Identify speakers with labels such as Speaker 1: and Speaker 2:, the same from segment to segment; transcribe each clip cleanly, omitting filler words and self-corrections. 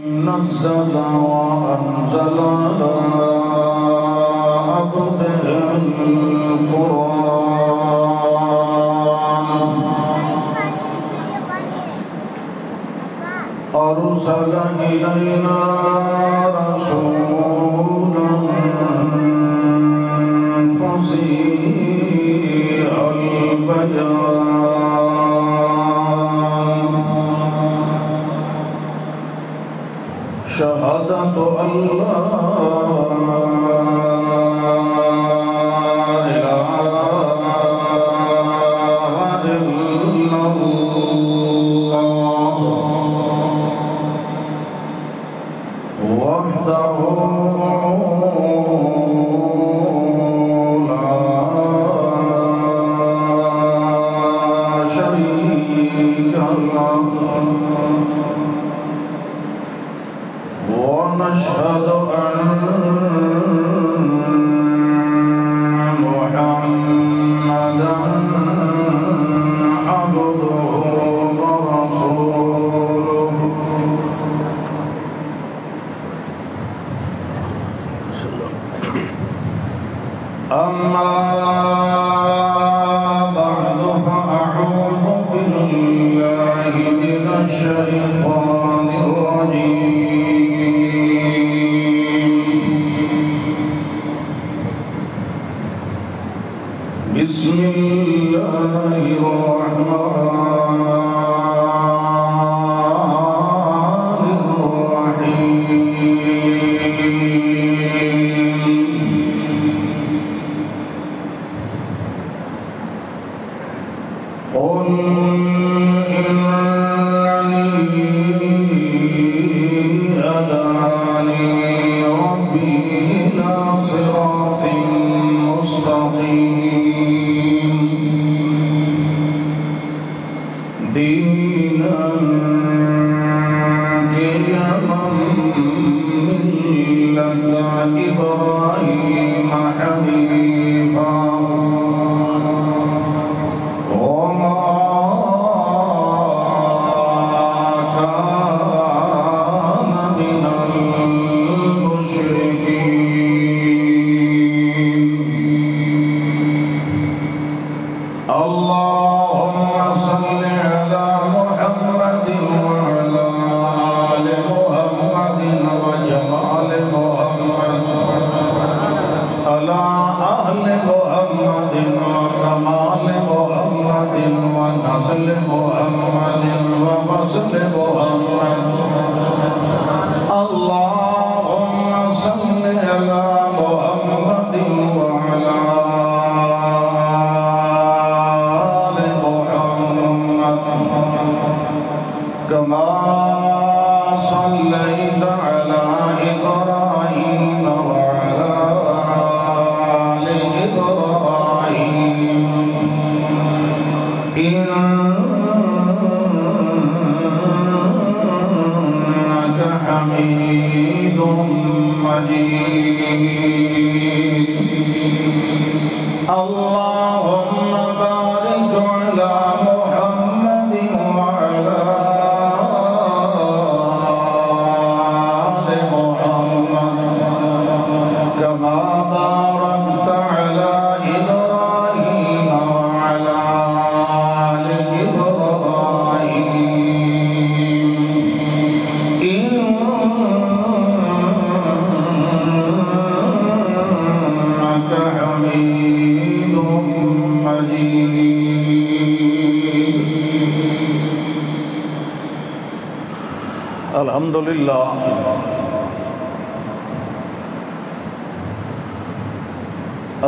Speaker 1: نزل وأنزل على عبده القرآن أرسل إلينا رسولا فصيح البيان شهادة أن لا إله إلا الله وحده لا شريك له ونشهد أن محمدًا عبده ورسوله أما بعد فأعوذ بالله من الشيطان الرجيم بسم الله الرحمن الرحيم قل إنني هداني ربي إلى صراط مستقيم دينا قيما ملة إبراهيم حنيفا وما كان من المشركين اللهم صل على محمد وعلى آل محمد وجمال محمد على أهل محمد وكمال محمد ونسل محمد ووصل محمد اللهم صل على محمد وعلى آل محمد كما صليت على إبراهيم وعلى آل إبراهيم إنك حميد مجيد اللهم بارك على محمد وعلى آل محمد كما باركت على إبراهيم وعلى آل إبراهيم إنك حميد مجيد الحمد للہ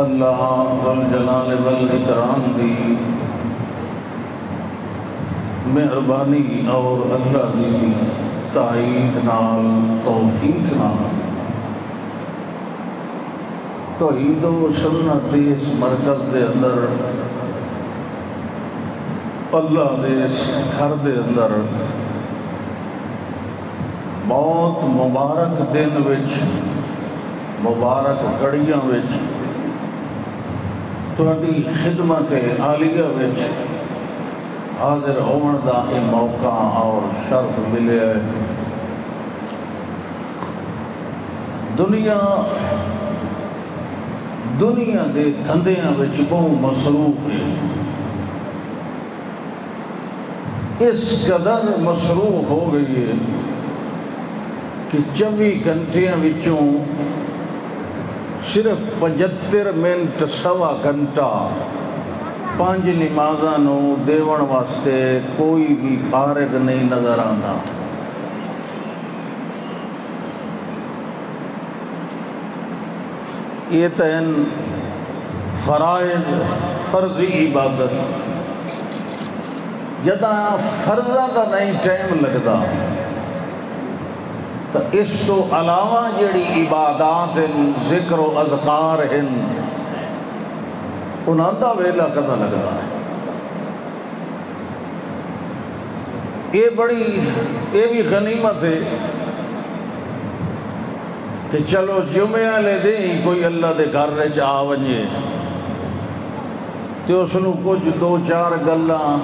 Speaker 1: اللہ ذوالجلال والاکرام دی مہربانی اور اللہ دی تائید نال توفیق نال توحید و سنت اس مرکز دے اندر اللہ دے اس گھر دے اندر بہت مبارک دن وچ مبارک گھڑیاں وچ تہاڈی خدمت عالیہ وچ حاضر ہون دا یہ موقع اور شرف ملے ہے دنیا دے دھندیاں وچ بہت مصروف ہے، اس قدر مصروف ہو گئی ہے کہ 24 گھنٹیاں وچوں صرف 75 منٹ سوا گھنٹہ 5 نمازاں نو دیون واسطے کوئی بھی فارغ نہیں نظر آندا۔ یہ تین فرائض فرضی عبادت جدہ فرضہ کا نہیں ٹائم لگدا تو اس تو علاوہ جڑی عبادات ہیں، ذکر و اذکار ہیں، انہاں دا ویلا کدا لگدا ہے۔ یہ بھی غنیمت ہے کہ چلو جمعے والے دن کوئی اللہ دے گھر وچ آ ونجے تے اس نو کچھ 2-4 گلاں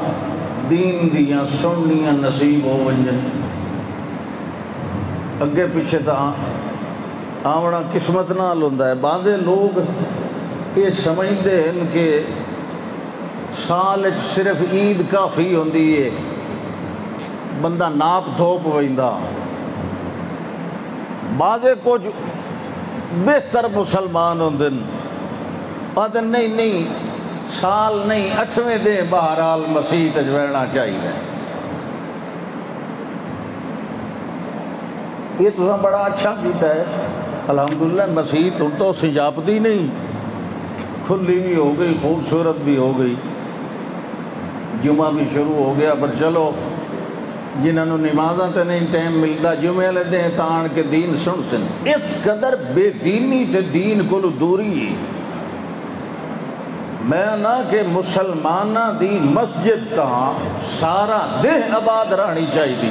Speaker 1: دین دیاں سننیاں نصیب ہو ونجن۔ اگے پیچھے تو آونا قسمت نال ہوندا ہے۔ بعضے لوگ یہ سمجھتے ہیں کہ سال صرف عید کافی ہوندی ہے، بندہ ناپ دھوپ ویندا۔ بعضے کچھ بہتر مسلمان ہوندے آدھے نہیں سال نہیں 8ویں دن بہرحال مسیح تجوینا چاہیے۔ یہ تو بڑا اچھا کیتا ہے، الحمدللہ مسیح تو سجاپتی نہیں، کھلی بھی ہو گئی، خوبصورت بھی ہو گئی، جمعہ بھی شروع ہو گیا۔ پر چلو جنہوں نے نمازاں تے نہیں ٹائم ملتا جمعے والے دن تان کے دین سن سن۔ اس قدر بے دینی تے دین کو دوری میں نہ کہ مسلمانہ دی مسجد تاں سارا دن آباد رہنی چاہیے،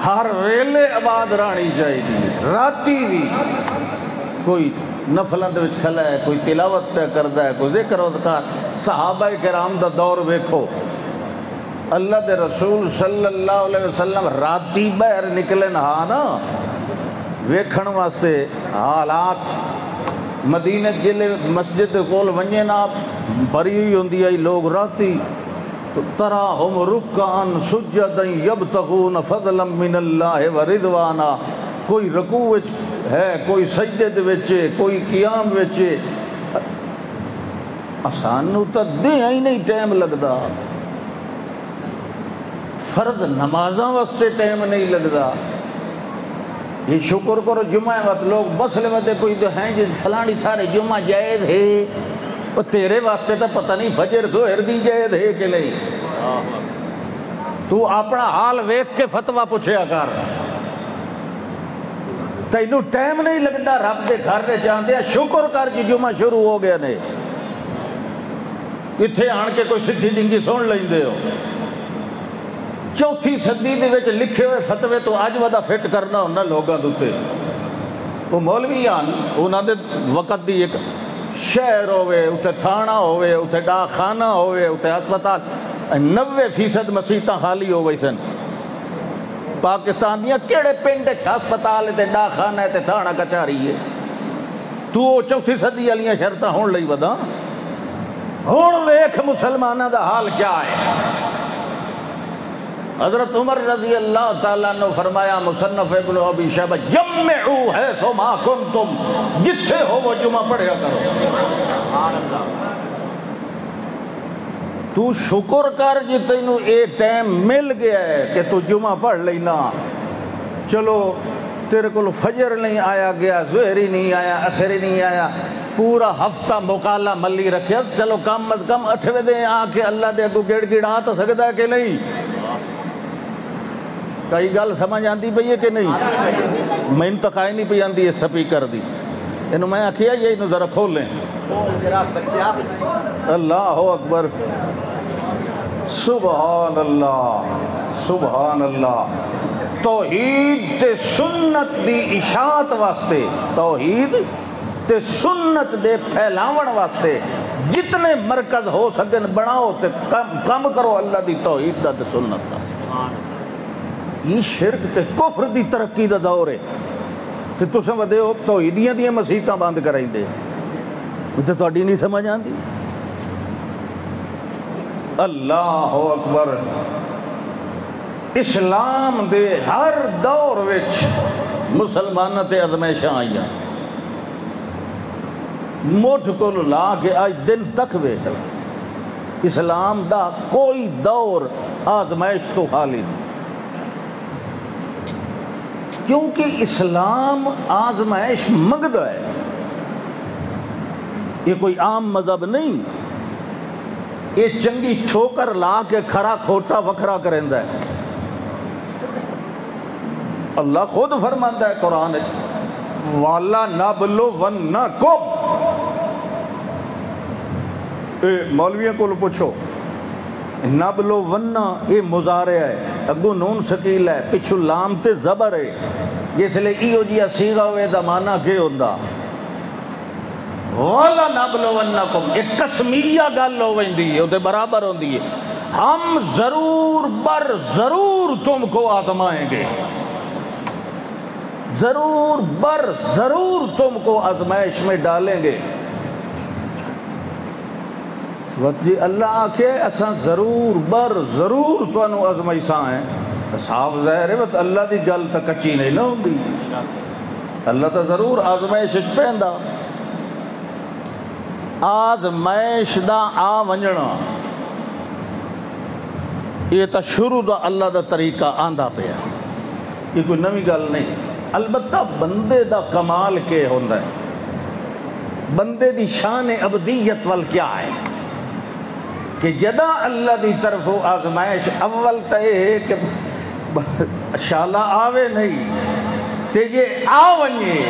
Speaker 1: ہر ویلے آباد رہنی چاہیے، راتی بھی کوئی نفلاں دے وچ کھلا ہے، کوئی تلاوت پہ کردا ہے، کوئی ذکر و اذکار۔ صحابہ کرام دا دور ویکھو، اللہ دے رسول صلی اللہ علیہ وسلم راتی باہر نکلن ہاں نا ویکھن واسطے حالات مدینہ جلے مسجد کول ونجے نا بھری ہوئی ہوندی آئی لوگ راتی تراہم رکعن سجدا یبتغون فضلا من اللہ ورضوانا، کوئی رکوع وچ ہے، کوئی سجدے دے وچ ہے، کوئی قیام وچ ہے۔ آسانو تا دے ہی نہیں ٹائم لگدا، فرض نمازاں واسطے ٹائم نہیں لگدا۔ یہ شکر کرو جمعہ وقت لوگ مسئلے میں کوئی تو ہیں جس فلانی تھارے جمعہ جائز ہے، وہ تیرے واسطے تو پتہ نہیں فجر ظہر دی جائز ہے کہ نہیں۔ تو اپنا حال ویکھ کے فتویٰ پوچھیا کر، تینوں ٹائم نہیں لگتا رب دے گھر دے جاندے شکر کر جی جمعہ شروع ہو گیا نے، اتھے آن کے کوئی سدھی ڈنگی سن لیندے ہو۔ 4 صدی دے وچ لکھے ہوئے فتوے تو اج ودا فٹ کرنا ہونا لوگاں دے، وہ مولوی آن انہاں دے وقت دی ایک شہر ہوئے، اتھے تھانہ ہوئے، اتھے ڈاکخانہ ہوئے، اتھے ہسپتال، 90% مسیتاں خالی ہو گئی سن۔ پاکستان دیاں کیڑے پنڈ ہسپتال تے ڈاکخانہ تے تھانہ کچہری ہے، تو 4 صدی والیاں شرطاں ہون لئی ودا۔ ہن ویکھ مسلماناں دا حال کیا ہے۔ حضرت عمر رضی اللہ تعالیٰ نے فرمایا، مصنف ابن ابی شیبہ، جمعوا حیث ما کنتم، جتھے ہو وہ جمعہ پڑھیا کرو۔ تو شکر کر جی تینوں ایک ٹائم مل گیا ہے کہ تو جمعہ پڑھ لینا۔ چلو تیرے کو فجر نہیں آیا گیا، ظہری نہیں آیا، عصری نہیں آیا، پورا ہفتہ مقالہ ملی رکھیا، چلو کم از کم 8ویں دن آ کے اللہ دے اگوں گڑ گڑا تو سکتا ہے کہ نہیں۔ کئی گل سمجھ آتی پئی ہے کہ نہیں؟ میں تو کہیں نہیں پی آتی ہے سپیکر دی، انہوں میں آخیا یہ انہوں ذرا کھولیں۔ اللہ اکبر، سبحان اللہ سبحان اللہ۔ توحید تے سنت دی اشاعت واسطے، توحید تے سنت دے پھیلاون واسطے جتنے مرکز ہو سکن بناؤ تے کم کرو اللہ دی توحید دا تے سنت دا۔ یہ شرک تے کفر دی ترقی دا دور ہے تے تساں ودے ہو توحیدیاں دیاں مسیتاں بند کرائیندے تے تہاڈی نہیں سمجھ آندی۔ اللہ اکبر۔ اسلام دے ہر دور وچ مسلماناں تے آزمائشاں آئیاں، مٹھ کو لا کے اج دن تک ویکھ اسلام دا کوئی دور آزمائش تو خالی نہیں، کیونکہ اسلام آزمائش منگدا ہے، یہ کوئی عام مذہب نہیں، یہ چنگی ٹھوکر لا کے کھرا کھوٹا وکھرا کریندا ہے۔ اللہ خود فرماندا ہے قرآن وچ والا نبلونکم، مولویوں کو پوچھو نبلونا یہ مضارع ہے، اگو نون ثقیل ہے، پچھو لام تے زبر ہے، جس لئے ایو جیا صیغہ ہوئے دا معنی کے ہوندا والا نبلونکم، ایک قسمیہ گل ہو ویندی ہے، تے برابر ہوندی ہے، ہم ضرور بر ضرور تم کو آزمائیں گے، ضرور بر ضرور تم کو آزمائش میں ڈالیں گے۔ جی اللہ آکھے اساں ضرور بر ضرور تانوں آزمائشاں ہیں، تو صاف ظاہر ہے بس اللہ دی گل تا کچی نہیں نہ ہوندی، اللہ تا ضرور آزمائش وچ پیندا۔ آزمائش دا آ ونجنا یہ تا شروع دا اللہ دا طریقہ آندا پیا، یہ کوئی نوی گل نہیں۔ البتہ بندے دا کمال کے ہوندا ہے، بندے دی شان عبدیت وال کیا ہے کہ جدا اللہ دی طرف آزمائش اول تے ہے کہ شالا آوے نہیں تے جے آونجے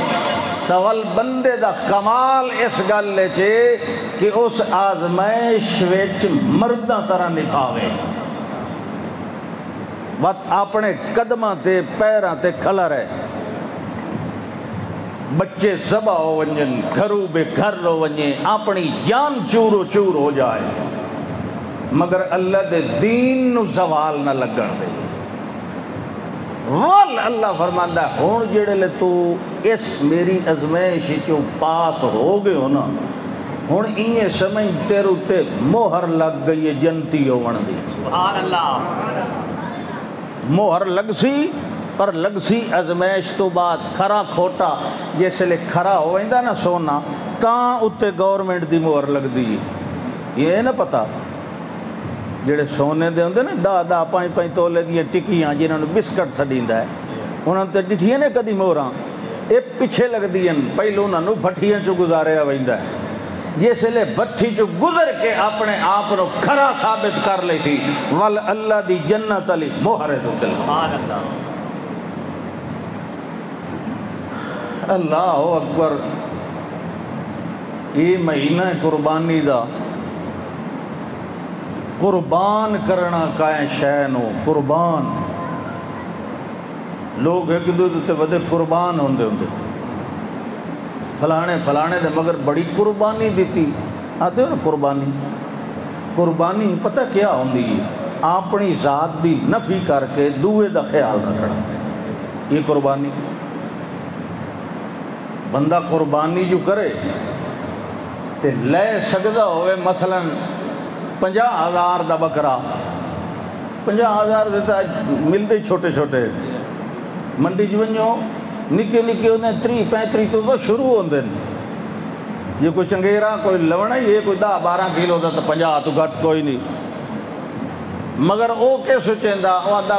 Speaker 1: تول بندے دا کمال اس گل لے چے کہ اس آزمائش وچ مردہ طرح نبھاوے، وقت اپنے قدمہ تے پیرہ تے کھلا رہے، بچے ذبح ہو ونجن، گھروں بے گھر ہو ونجن، اپنی جان چورو چور ہو جائے، مگر اللہ دے دین نو زوال نہ لگن دے۔ وال اللہ فرماندا ہے ہون جڑے لے تو اس میری ازمائش چوں پاس ہو گئے ہو نا، ہون انہیں سمجھ تیرو تے مہر لگ گئی ہے جنتی ہون دی۔ سبحان اللہ۔ مہر لگ سی پر لگ سی ازمائش تو بعد کھرا کھوٹا جیسے لے کھرا ہوئندہ نا سونا تاں اتے گورنمنٹ دی مہر لگ دی، یہ نہ پتا جڑے سونے دے ہوندے نا دا 5 تولے دی ٹکیاں جنہوں نے بسکٹ سڈیندا ہے، انہوں نے ڈٹھیاں نے کدی موہراں اے پیچھے لگ دیاں، پہلو انہوں نے بھٹیاں چوں گزاریا ویندا ہے، جس لے بھٹی چوں گزر کے اپنے آپ کو کھرا ثابت کر لی تھی، ول اللہ دی جنت علی مہر دو دل۔ اللہ اکبر۔ یہ مہینہ قربانی دا، قربان کرنا کائیں شینو، قربان لوگ ایک دوسرے ودے قربان ہوندے ہوندے فلانے دے مگر بڑی قربانی دیتی، آتے ہو نا قربانی، قربانی پتہ کیا ہوندی ہے؟ اپنی ذات دی نفی کر کے دوے دا خیال رکھنا، یہ قربانی۔ بندہ قربانی جو کرے تے لے سکدا ہوئے مثلا 50,000 دا بکرا، 50,000 دیتا ملتے چھوٹے چھوٹے، منڈی جو نکے نکے انہیں 30-35 تو شروع ہوندے ہیں، یہ کوئی چنگیرا کوئی لونا یہ کوئی 10-12 کلو دا تو 50 تو گھٹ کوئی نہیں، مگر او کے سوچیندا او آدھا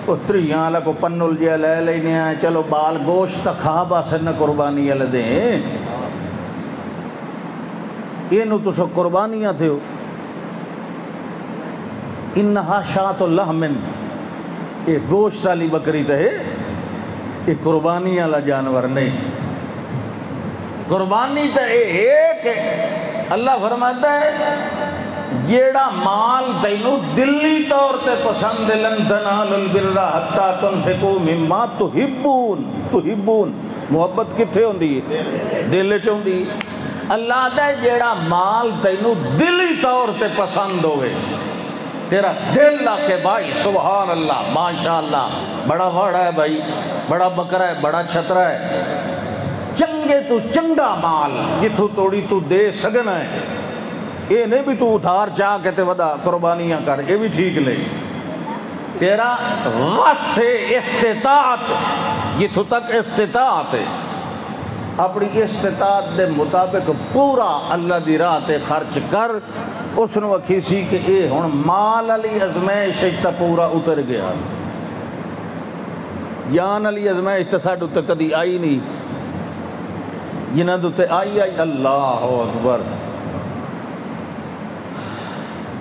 Speaker 1: او 30 والا کو پنل جیا لے لینے ہیں، چلو بال گوشت کھا بس نہ قربانی والے دیں، یہ نو تو سو قربانیاں تھے ہو۔ انہا شاۃ لحمن، یہ گوشت والی بکری تے یہ قربانی والا جانور نہیں، قربانی تے ہے کہ اللہ فرماتا ہے جیڑا مال تینوں دلی طور تے پسند لن تنالوا البر حتی تنفقوا مما تحبون، تحبون محبت کتھے ہوندی ہے؟ دل وچ ہوندی۔ اللہ دا جیڑا مال تینوں دلی طور تے پسند ہوئے تیرا دل لا کے بھائی سبحان اللہ ماشاءاللہ بڑا وڑا ہے بھائی، بڑا بکرا ہے، بڑا چھترا ہے، چنگے تو چنگا مال جتھوں توڑی تو دے سکنا ہے، یہ نہیں بھی تو ادھار چاہ کے تے ودا قربانیاں کر، یہ بھی ٹھیک نہیں۔ تیرا وس استطاعت جتھوں تک استطاعت ہے، اپنی استطاعت دے مطابق پورا اللہ دی راہ تے خرچ کر۔ اس نو اکھی سی کہ اے ہن مال علی ازمائش تا پورا اتر گیا، جان علی ازمائش تے ساڈے تے کدی آئی نہیں، جنہاں دے تے آئی اللہ اکبر،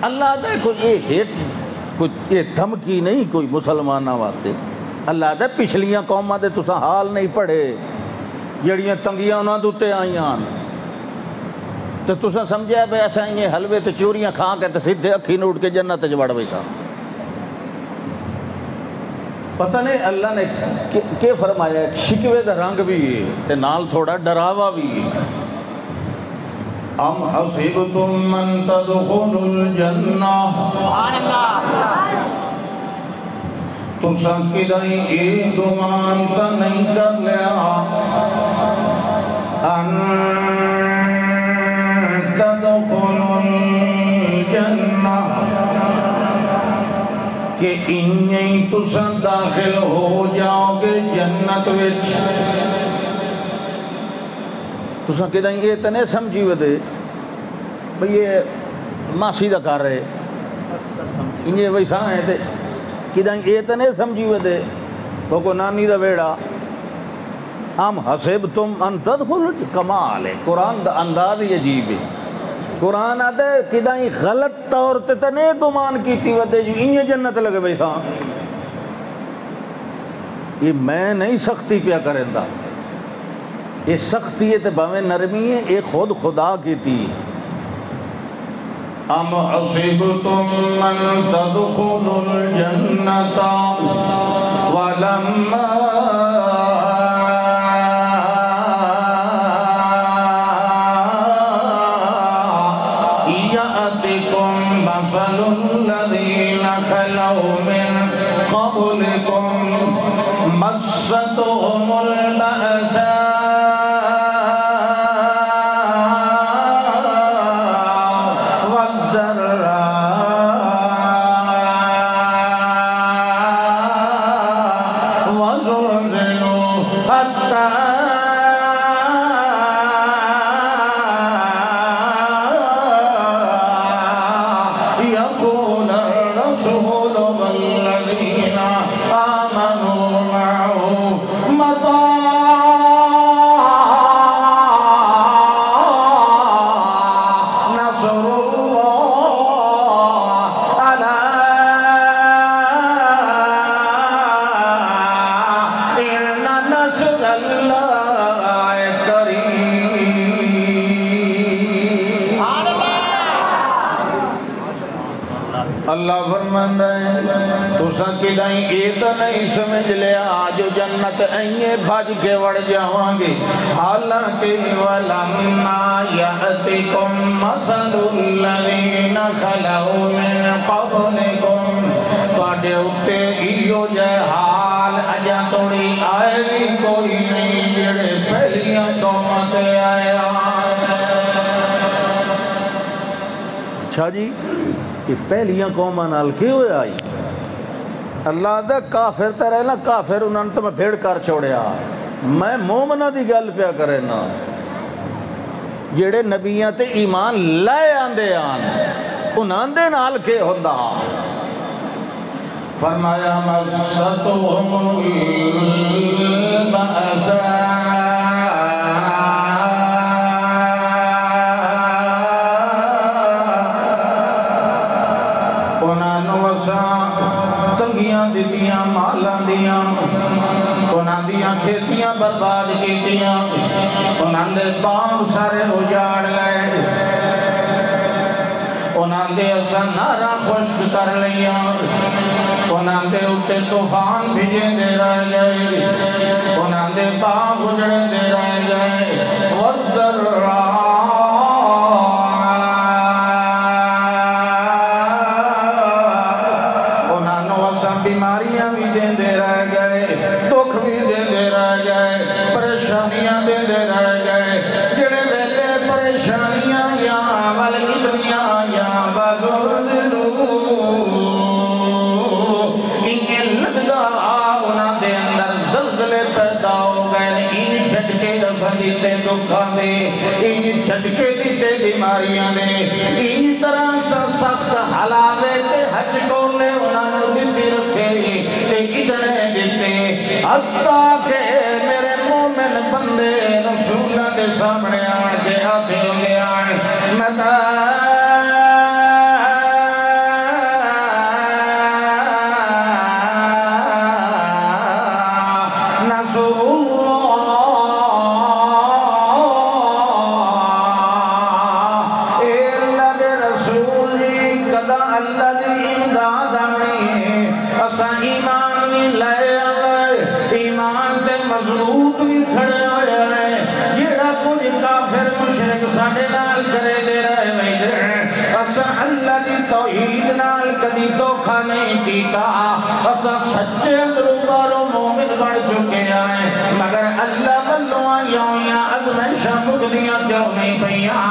Speaker 1: اللہ دے کوئی یہ دھمکی نہیں کوئی مسلمانوں واسطے، اللہ دے پچھلیاں قوماں دے تساں حال نہیں پڑھے جڑیاں تنگیاں انہاں دے تے آئیاں تو تساں سمجھا بے ایسا یہ حلوے تے چوریاں کھا کے تے سیدھے اکھی نوٹ کے جنت وچ وڑ ویسا۔ پتہ نہیں اللہ نے کہ فرمایا شکوے دا رنگ بھی ہے تے نال تھوڑا ڈراوا بھی ہے۔ ام حسبتم من تدخلوا الجنہ، تساں کدی اے گمان تا نہیں کر لیا ان تدخلوا الجنہ کہ انہیں تساں داخل ہو جاؤ گے جنت وچ۔ تساں کدی یہ تو نہیں سمجھی ودے بھئی یہ ماسی دا کر رہے انہیں ویسا ہے تے کدی یہ تو نہیں سمجھی ودے کو نانی دا ویڑا۔ ام حسبتم ان تدخلوا، کمال ہے قرآن دا انداز ہی عجیب ہے۔ قرآن آدھے کدی غلط طور تے تو نہیں گمان کیتی ودے جو انہیں جنت لگے ویسا، یہ میں نہیں سختی پیا کریں دا، یہ سختی ہے تے باویں نرمی ہے، یہ خود خدا کی تھی۔ ام حسبتم من تدخلوا الجنة ولما يأتكم مثل الذين خلوا من قبلكم مستهم البأساء اللہ فرماندا ہے تساں کدی اے تو نہیں سمجھ لیا جو جنت ایے بھج کے وڑ جاواں گے، حالانکہ ولما یأتکم مثل الذین خلوا من قبلکم، تواڈے اُتے ایو جے حال اجا توڑی آئے بھی کوئی نہیں جڑے پہلیاں قوماں تے آیا۔ اچھا جی کہ پہلیاں قوماں نال کیوں آئی؟ اللہ دا کافر تے رہنا، کافر انہاں تو میں بھیڑ کر چھوڑیا، میں مومنہ دی گل پیا کرے نا جڑے نبیاں تے ایمان لائے آندے آن انہاں دے نال کے ہوندا۔ فرمایا مستہم البأساء، تنگیاں دیتیاں مالاں دیاں، انہاں دیاں کھیتیاں برباد کیتیاں، انہاں دے باغ سارے اجاڑ لئے، انہاں دے اساں نہراں خشک کر لیاں، انہاں دے اُتے طوفان بھیجے دے رہ گئے، انہاں دے باغ اجڑے دے رہ گئے، والزرع دکھا دے این جھٹکے دیتے بیماریاں نے این طرح سخت حلاوے تے حج کولے انہوں دیتی رکھے تے اتنے دیتے حتیٰ کہ میرے مومن بندے رسولہ دے سامنے آن کے آتے ہوئے آن کدی دھوکھا نہیں دیتا اسا سچے درباروں مومن بن چکے ہیں مگر اللہ والوں آئیاں ازمائشاں مگدیاں کیوں نہیں پیاں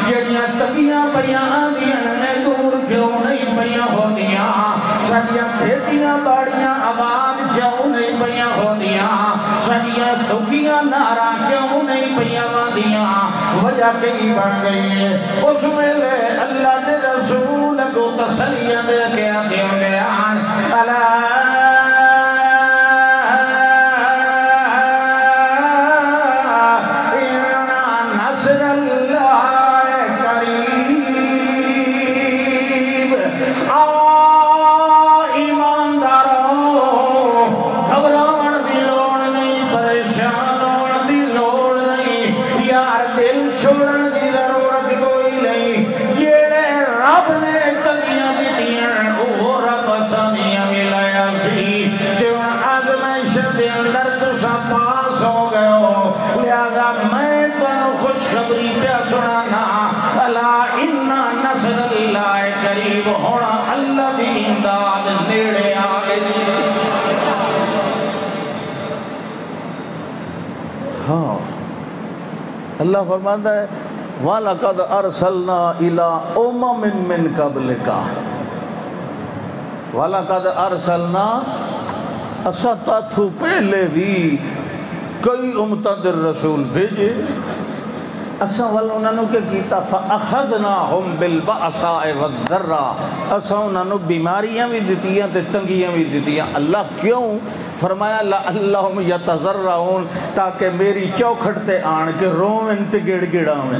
Speaker 1: جڑیاں تگیاں پیاں آدیاں نے دور کیوں نہیں پیاں ہوندیاں ساڈیاں کھیتیاں باڑیاں آباد کیوں نہیں پیاں ہوندیاں ساڈیاں سکھیاں نارا کیوں نہیں پیاں ہوندیاں وجہ کئی بن گئی ہے اس ویلے اللہ دے رسول کو تسلیاں دے کے آتے ہوئے آن نصر اللہ قریب ایمانداروں گھبراؤن دی لوڑ نہیں پریشان ہون دی لوڑ نہیں یار دل چھوڑن دی ضرورت کوئی نہیں جیڑے رب نے تگیاں دیتیاں وہ رب سانیاں ملایا سی جو آزمائش دے اندر تسا پاس ہو گئے ہو لہذا میں تنو خوشخبری پہ سنانا الا ان نصر اللہ قریب ہونا اللہ دی امداد نیڑے آگئی ہاں اللہ فرماتا ہے وَلَقَدْ أَرْسَلْنَا إِلَىٰ أُمَمٍ مِّن قَبْلِكَ وَلَقَدْ أَرْسَلْنَا اسا تاتھو پہلے بھی کئی امتاں در رسول بھیجے اسا والونانو کے کیتا فَأَخَذْنَاهُمْ بِالْبَأْسَاءِ وَالضَّرَّاءِ اسا انہوں بیماریاں بھی دیتیاں تے تنگیاں بھی دیتیاں اللہ کیوں فرمایا لَعَلَّهُمْ يَتَضَرَّعُونَ تاکہ میری چوکھٹ تے آن کے رومن تے گڑ گڑاویں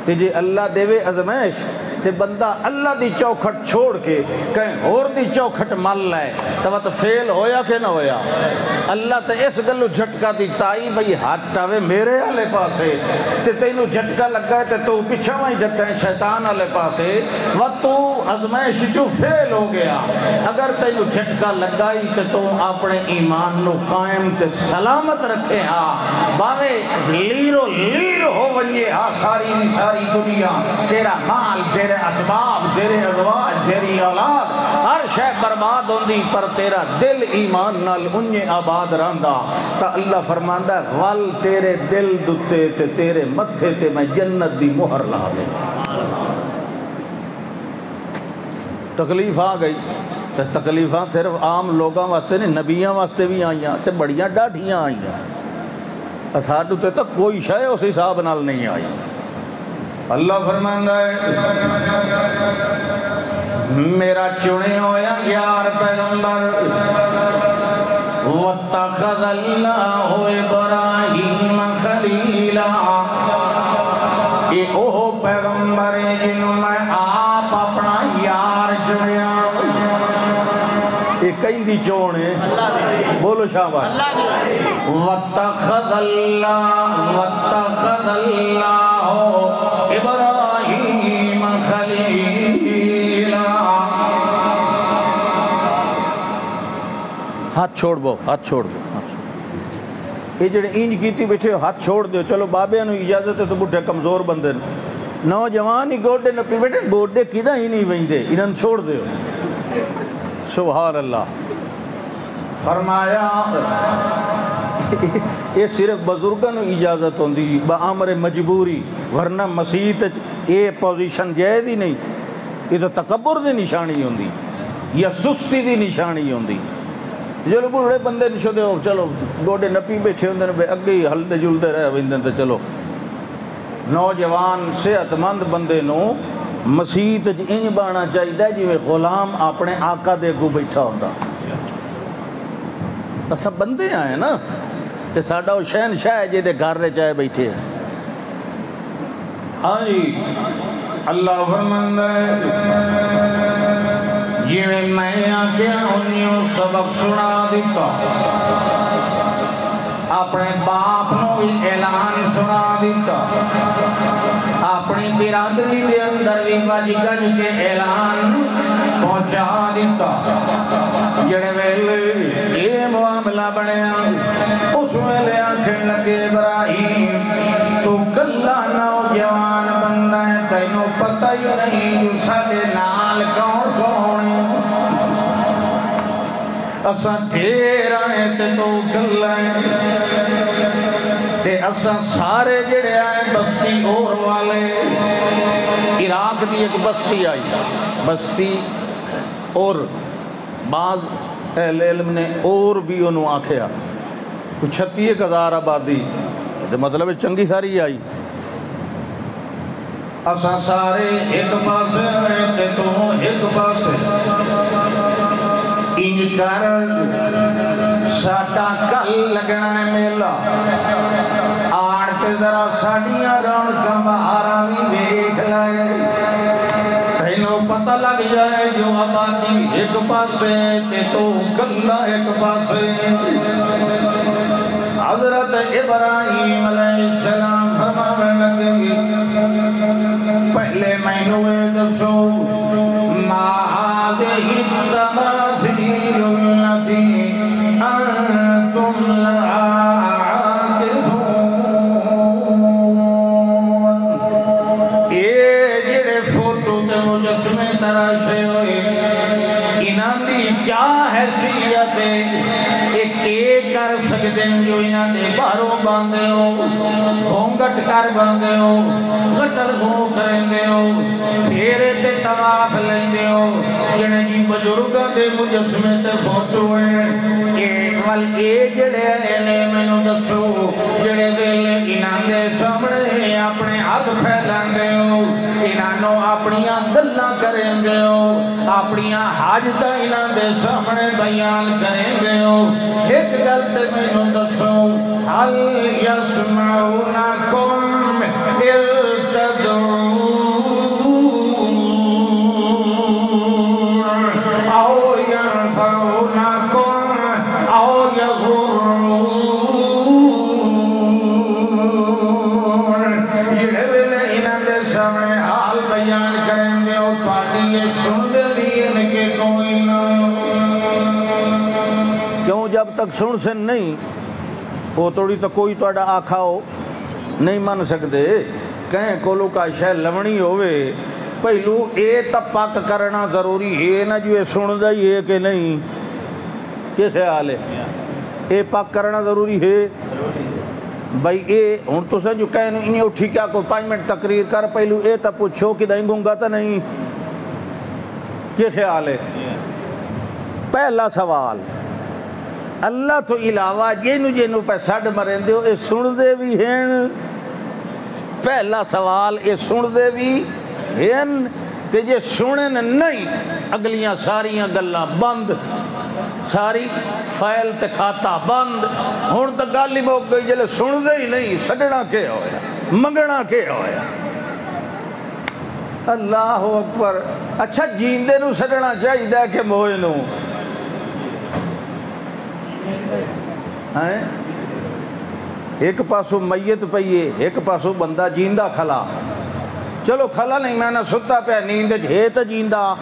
Speaker 1: تے جے اللہ دیوے ازمائش تے بندہ اللہ دی چوکھٹ چھوڑ کے کہیں اور دی چوکھٹ مل لائے تو فیل ہویا کہ نہ ہویا اللہ تے اس گلو جھٹکا دی تائی بھئی ہاتھ آوے میرے آلے پاسے تے تینو جھٹکا لگ گئے تے تو پچھا وہیں جھٹکا ہے شیطان آلے پاسے و تو ازمائش جو فیل ہو گیا اگر تینو جھٹکا لگ گئی تے تو اپنے ایمان نو قائم تے سلامت رکھے ہاں باوے لیرو لیر ہو ونجے ہاں ساری دنیا تیرا مال تیرے اسباب تیرے ازواج تیری اولاد ہر شے برباد ہوندی پر تیرا دل ایمان نال انجے آباد رہندا تا اللہ فرماندا ہے ول تیرے دل دتے تے تیرے متھے تے میں جنت دی مہر لا دے تکلیف آ گئی تے تکلیفاں صرف عام لوگاں واسطے نہیں نبیاں واسطے بھی آئیاں تے بڑیاں ڈاڈھیاں آئیاں اساڈو تے تک کوئی شے اس حساب نال نہیں آئی اللہ فرماندا ہے میرا چنے ہویا یار پیغمبر واتخذ اللہ ابراہیم خلیلا یہ اوہ پیغمبر ہے جنہوں میں آپ اپنا یار چنیا یہ کہیں دی چونے بولو شاہبان واتخذ اللہ ابراہیم خلیلا ہاتھ چھوڑ بو ہاتھ چھوڑ دو یہ جڑے اینج کیتی بیٹھے ہاتھ چھوڑ دو چلو بابے نو اجازت ہے تو بٹھے کمزور بندے نوجوان ہی گوڈے نہ پی بیٹھے گوڈے کیدا ہی نہیں ویندے انہاں چھوڑ دیو سبحان اللہ فرمایا یہ صرف بزرگاں نو اجازت ہوندی بامر مجبوری ورنہ مسیحت یہ پوزیشن جائز ہی نہیں یہ تو تکبر دی نشانی ہوندی یا سستی دی نشانی ہوندی چلو بڑھڑے بندے نہیں چھوڑے ہو چلو گوڈے نپی بیٹھے ہوندے نے اگے ہی ہلدے جلدے رہ ویندے تے چلو نوجوان صحت مند بندے نو مسیت انج بانا چاہیے جی غلام اپنے آقا دے اگوں بیٹھا ہوندا اسا بندے آئے نا تے ساڈا او شہنشاہ جے دے گھر دے چائے بیٹھے ہیں ہاں جی اللہ فرماندا ہے جی میں آکھیا انہوں سبق سنا دیتا اپنے باپ نو بھی اعلان سنا دیتا اپنی برادری دے اندر بھی بج گج کے اعلان پہنچا دیتا جڑے ویلے یہ معاملہ بنیا اس ویلے آکھن لگے ابراہیم تو کلا نوجوان بندہ ہے تینوں پتہ ہی نہیں جو ساڈے نال کون کون اساں ڈھیر آئے تے تو کلا تے اساں سارے جڑے آئے بستی اور والے عراق دی ایک بستی آئی بستی اور بعض اہل علم نے اور بھی انہوں آکھیا کچھ 36,000 آبادی مطلب چنگی ساری آئی اساں سارے ایک پاسے آئے تے تو ایک پاسے انج کر ساڈا کل لگنا ہے میلہ آڑ کے ذرا ساڈیاں رونقاں بہاراں وی ویکھ لائے تینوں پتہ لگ جائے جو آبادی ایک پاسے تے تو کلا ایک پاسے حضرت ابراہیم علیہ السلام فرمانے لگے پہلے مینوں دسو ما هذه التماثيل التي أنتم لها عاكفون یہ جڑے فوٹو تے مجسمے تراشے ہوئے انہاں دی کیا حیثیت ہے ایک کر سکتے ہیں جو انہاں دے باہروں باندھے ہو گھونگٹ کر باندھے ہو غٹر گھوں کریں ہو پھیرے تے طواف لیندے ہو جنے جی بزرگاں دے مجسمے تے فوٹو ہیں ایک ول اے جڑے نے مینوں دسو جڑے ویلے انہاں دے سامنے اپنے ہاتھ پھیلاندے ہو انہاں نو اپنیاں گلاں کریں گے ہو اپنیاں حاجتاں انہاں دے سامنے بیان کریں گے ہو ایک گل تے مینوں دسو هل يسمعونكم إذ تدعون أو ينفعونكم أو يضرون جڑے ویلے انہاں دے سامنے حال بیان کریں گے اور پارٹی یہ سن دے بھی ان کے کوئی نہ کیوں جب تک سن سے نہیں وہ توڑی تو کوئی توڑا آکھا ہو نہیں من سکتے کہیں کولو کا شہ لونی ہوئے پہلو اے تا پاک کرنا ضروری ہے نا جو اے سن دا ہی ہے کہ نہیں کیا خیال ہے اے پاک کرنا ضروری ہے بھائی اے ہن تو سے جو کہیں انہیں اٹھی کیا کوئی 5 منٹ تقریر کر پہلو اے تا پوچھو کہ دائیں گونگا تا نہیں کیا خیال ہے پہلا سوال اللہ تو علاوہ جینو پہ سڈ مرین دے ہو اے سن دے بھی ہیں پہلا سوال اے سن دے بھی ہیں تے جے سنن نہیں اگلیاں ساریاں گلاں بند ساری فائل تے کھاتا بند ہن تے گل ہی مک گئی جلے سن دے ہی نہیں سڈنا کے ہویا منگنا کے ہویا اللہ اکبر اچھا جیندے نو سڈنا چاہیے کہ موئے نو ایک پاسو میت پئیے ایک پاسو بندہ جیندہ کھلا چلو کھلا نہیں میں نہ ستا پہ نیند ہے تو جیندہ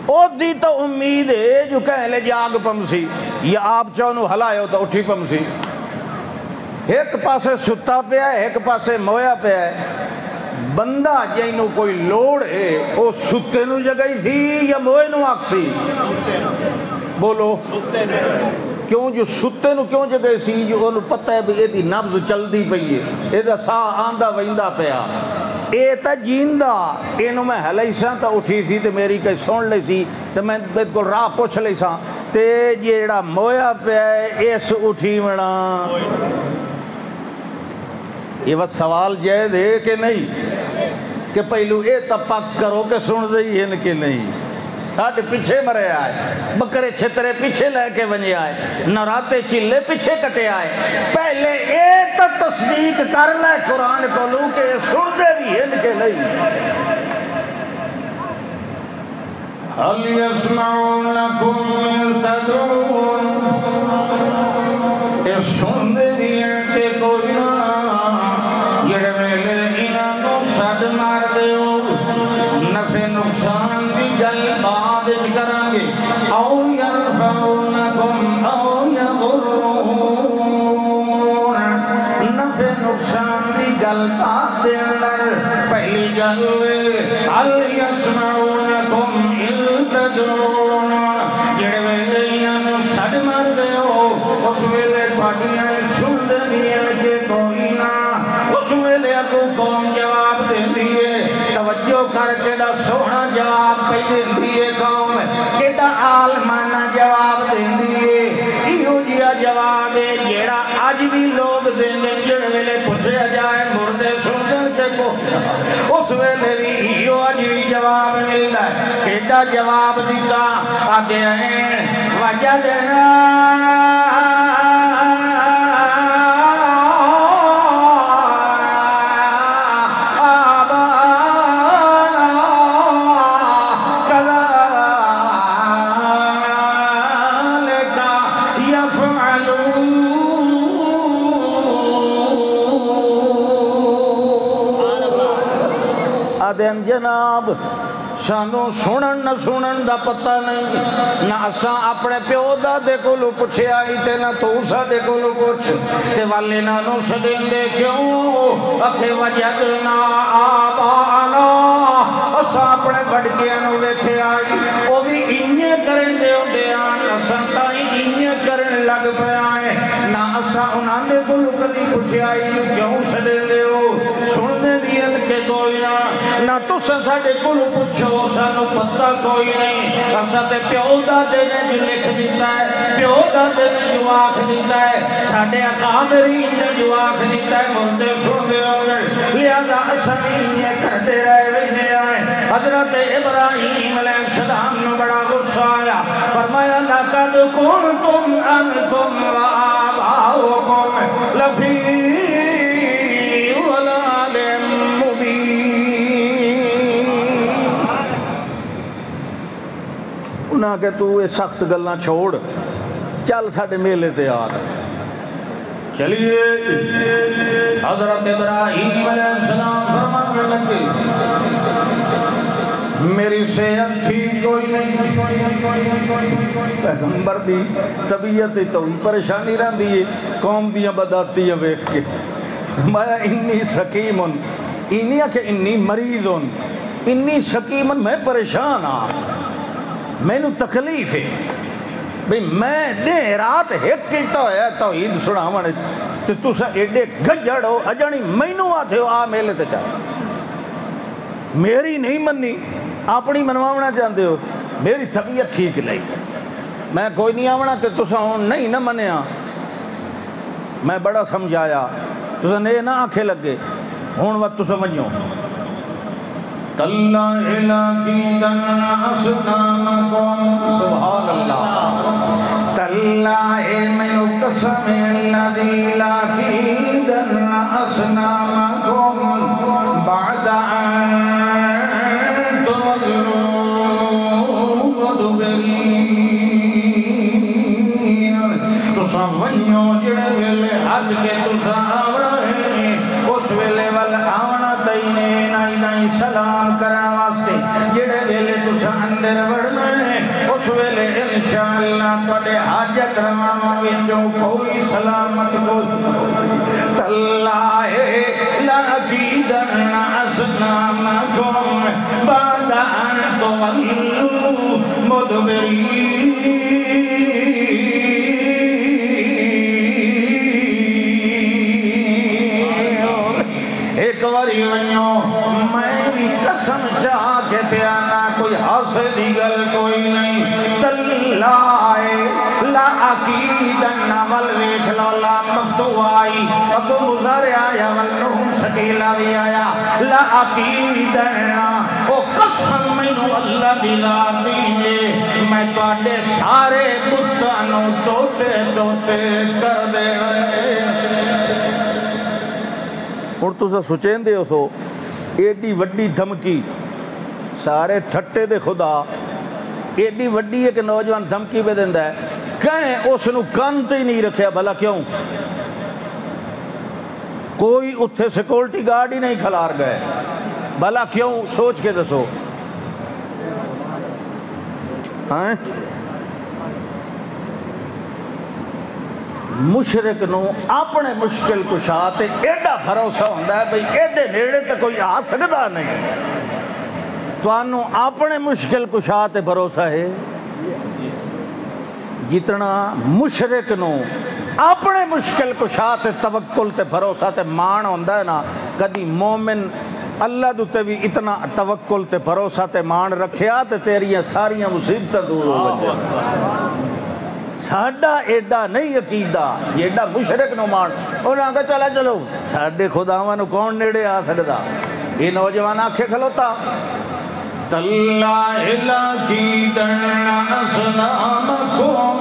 Speaker 1: او دی تو امید ہے جو کہہ لے جاگ پمسی یا آپ چونو ہلائے ہو تو اٹھی پمسی ایک پاسے ستا پہ ہے ایک پاسے مویا پہ ہے بندہ جینو کوئی لوڑ ہے او ستے نو جگئی تھی یا موئے نو آکسی بولو کیوں جو ستے نو کیوں جگہ سی جو انہوں پتہ ہے بھی یہ دی نبض چل دی پئی ہے یہ دا ساہ آندہ ویندہ پیا اے تا جیندہ اینو میں ہلائی ساں تا اٹھی سی تے میری کئی سن لئی سی تے میں بالکل راہ پوچھ لئی ساں تے جیڑا مویا پہ اس اٹھی وڑا یہ بس سوال جائز ہے کہ نہیں کہ پہلو اے تپک کرو کہ سن دئی ہے کہ نہیں ساڑھے پیچھے مرے آئے بکرے چھترے پیچھے لے کے بنے آئے نراتے چلے پیچھے کٹے آئے پہلے اے تا تصدیق کر لے قرآن کو لوں کہ سن دے بھی ہے کہ نہیں هل يسمعونكم تدعون اے سن دے بھی ہے کہ کوئی جڑے ویلے انہاں تو سڈ مار دیو نفع نقصان دی گل بعد وچ کران گے او ينفعونكم او يضرون نفع نقصان دی گل بعد دے اندر پہلی گل هل يسمعونكم اذ تدعون جڑے ویلے انہاں سڈ مار دیو اس ویلے تہاڈیاں سن دیاں کہ کوئی نہ اس ویلے کو قوم جواب دیندی ہے توجہ کر کے دا سونا جواب پہ دیندی ہے قوم کیڑا عالمانہ جواب دیندی ہے ایہو جیا جواب ہے جیڑا اج بھی لوگ دیندے جڑے ویلے پوچھیا جائے مردے سن کے کو اس ویلے بھی ایہو اج بھی جواب ملدا ہے کیڑا جواب دیتا آدے ہیں وجدنا جناب سانو سنن نہ سنن دا پتہ نہیں نہ اساں اپنے پیو دادے کولو پوچھے آئی تے نہ تو ساڈے کولو پوچھ تے والے نہ نو سدین دے کیوں اکھے وجدنا آبانا اساں اپنے بڑکیاں نو ویکھے آئی او بھی انجے کرن دے ہوندے آن اساں تائیں انجے کرن لگ پے آئے نہ اساں انہاں دے کولو کدی پوچھے آئی کیوں سدین دے ہو سن دے دیل کے کوئی نہ تساں ساڈے کولو پوچھو سانو پتہ کوئی نہیں اساں تے پیو دادے نے جو لکھ دیتا ہے پیو دادے نے جو آکھ دیتا ہے ساڈے اکابرین نے جو آکھ دیتا ہے مردے سن دے ہوگے لہذا اساں یہ کرتے رہے ویندے آئے حضرت ابراہیم علیہ السلام نے بڑا غصہ آیا فرمایا لقد کنتم انتم وآباؤکم لفی کہ تو یہ سخت گلنا چھوڑ چل ساڑھے میلے تے آ چلیے حضرت ابراہیم علیہ السلام فرمانے لگے میری صحت ٹھیک کوئی نہیں پیغمبر دی طبیعت تو پریشانی رہندی ہے قوم دیاں بداتیاں ویکھ کے میں انی سکیمن انی کہ انی مریضن انی سکیمن میں پریشان ہاں میں نو تکلیف ہے بھئی میں دے رات ایک کیتا ہویا توحید سناونے تے تسا ایڈے گجڑ ہو اجانی میں نو آتے ہو آ میلے تے چاہ میری نہیں مننی اپنی منواونا چاہتے ہو میری طبیعت ٹھیک نہیں میں کوئی نہیں آونا تے تسا ہون نہیں نہ منیا میں بڑا سمجھایا تسا نے نہ آنکھیں لگے ہون وقت تسا منیو تَاللَّهِ لَأَكِيدَنَّ أَصْنَامَكُمْ سبحان اللہ تَاللَّهِ مِنُ قَسَمِ الَّذِي لَأَكِيدَنَّ أَصْنَامَكُمْ بَعْدَ أَن تُوَلُّوا مُدْبِرِينَ تُسا ونیو جڑے ویلے حج کے تُسا آونا ہے اس ویلے وال آونا تینے نائی سلام کرنا واسطے جڑے ویلے تسا اندر وڑنا ہے اس ویلے انشاءاللہ تھوڑے حاجت رواں وچوں کوئی سلامت کو تاللہ لَأَكِيدَنَّ أَصْنَامَكُمْ بَعْدَ أَن تُوَلُّوا مُدْبِرِينَ ایک واری ونیو
Speaker 2: اللہ لا عقیدن والویکھ لو لا مفتو آئی ابو مزار آیا والنون سکیلہ بھی آیا لا عقیدن او قسم مینو اللہ دی ذاتی نے میں تواڈے سارے بتانوں توتے توتے کر دے
Speaker 1: ہن تساں سوچیں دے ہو ایڈی وڈی دھمکی سارے ٹھٹے دے خدا ایڈی وڈی ہے کہ نوجوان دھمکی پہ دیندا ہے کہیں اس نو کان تے ہی نہیں رکھیا بھلا کیوں کوئی اتھے سیکورٹی گارڈ ہی نہیں کھلار گئے بھلا کیوں سوچ کے دسو ہاں مشرک نو اپنے مشکل کشا تے ایڈا بھروسہ ہوندا ہے بھئی ایدے نیڑے تے کوئی آ سکدا نہیں توانو اپنے مشکل کشا تے بھروسہ ہے جتنا مشرک نو اپنے مشکل کشا تے توکل تے بھروسہ تے مان ہوندا ہے نا کدی مومن اللہ دوتے بھی اتنا توکل تے بھروسہ تے مان رکھیا تے تیریاں ساریاں مصیبتاں دور ہو گئے ساڈا ایڈا نہیں عقیدہ ایڈا مشرک نو مان انہاں کہا چلا چلو ساڈے خداواں نو کون نیڑے آ سکدا یہ نوجوان آکھے کھلوتا
Speaker 2: تاللہ لَكِيدَنَّ أَصْنَامَكُمْ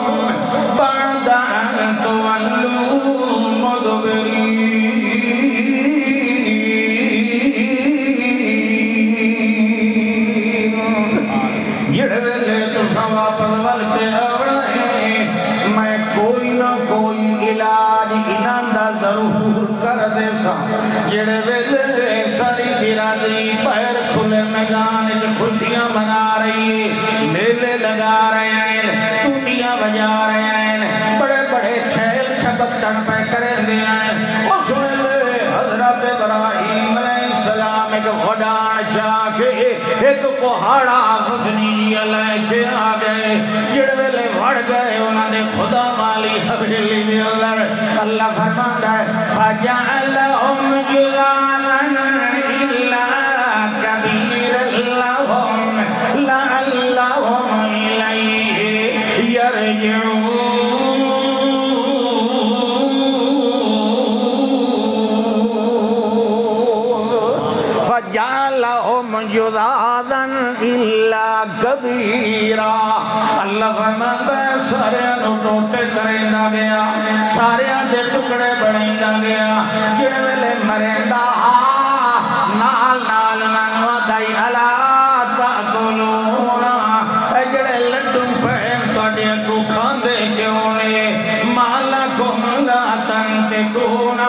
Speaker 2: بَعْدَ أَن تُوَلُّوا مُدْبِرِينَ جڑے ویلے تساں واپس ولتے آونا میں کوئی نہ کوئی علاج انہاں دا ضرور کر دے سا جڑے ویلے ساری برادری پیر کھلے میدان خوشیاں منا رہی ہے میلے لگا رہے ہیں ٹوٹیاں بجا رہے ہیں بڑے بڑے چھیل چھبتن پہ کریں دے ہیں اس ویلے حضرت ابراہیم علیہ السلام ایک غڈان چاہ کے ایک پہاڑا غزنی علیہ کے آگئے جڑ ویلے وڑ گئے انہوں نے خدا والی حویلی میں اللہ فرماتا ہے فَجَعَلَهُمْ جُذَامًا إِلَّا كَبِيرًا لَهُمْ لَعَلَّهُمْ إِلَيْهِ يَرْجِعُونَ فَجَعَلَهُمْ جُذَاذًا إِلَّا كَبِيرًا اللہ فرماتا ہے سارے ٹوٹے کریندا گیا سارے دے ٹکڑے بنیندا گیا جڑے ویلے مریندا نال نال نانوا دائی الا تاکلون اے جڑے لڈو پہن تواڈے کو کھاندے کیوں نے مالکم لا تنتقون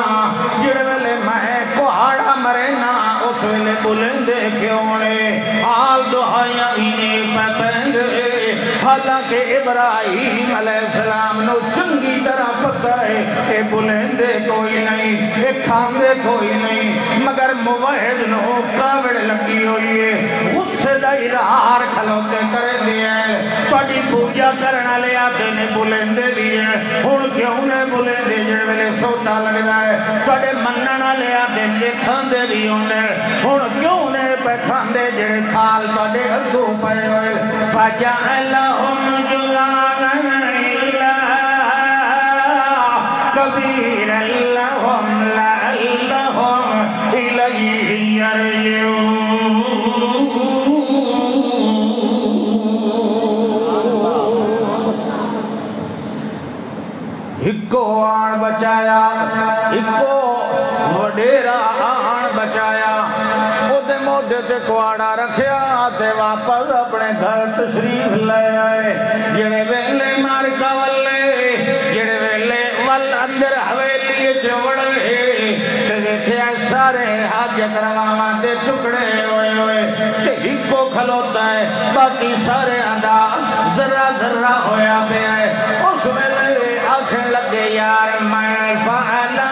Speaker 2: جڑے ویلے میں پہاڑا مرینا اس ویلے بلندے کیوں نے حال دعائیاں انہیں پہ پہندے حالانکہ ابراہیم علیہ السلام نو چنگی طرح پتہ ہے اے بلندے کوئی نہیں اے کھاندے کوئی نہیں مگر موحد نو کاوڑ لگی ہوئی ہے غصے دا اظہار کھلوتے کریں دے ہیں تواڈی پوجا کرنا لے آتے نے بلندے بھی ہیں ہن کیوں نے بلندے جڑے ویلے سوچا لگدا ہے تواڈے مننا لے آتے نے کھاندے بھی ہوندے ہن کیوں نے پہ کھاندے جڑے کھال تواڈے اگوں پئے ہوئے فَجَعَلَهُمْ جُذَامًا إِلَّا كَبِيرًا لَهُمْ لَعَلَّهُمْ إِلَيْهِ يَرْجِعُونَ ہکو آن بچایا ہکو وڈیرا آن بچایا دے موڈے تے کوڑا رکھیا تے واپس اپنے گھر تشریف لے آئے جڑے ویلے مارکا والے جڑے ویلے وال اندر حویلی چوڑے تے دیکھیا سارے حاجت رواں دے ٹکڑے ہوئے ہوئے تے ہکو کھلوتا ہے باقی سارے آدھا ذرہ ذرہ ہویا پہ آئے اس ویلے آنکھیں لگے یار میں فعلا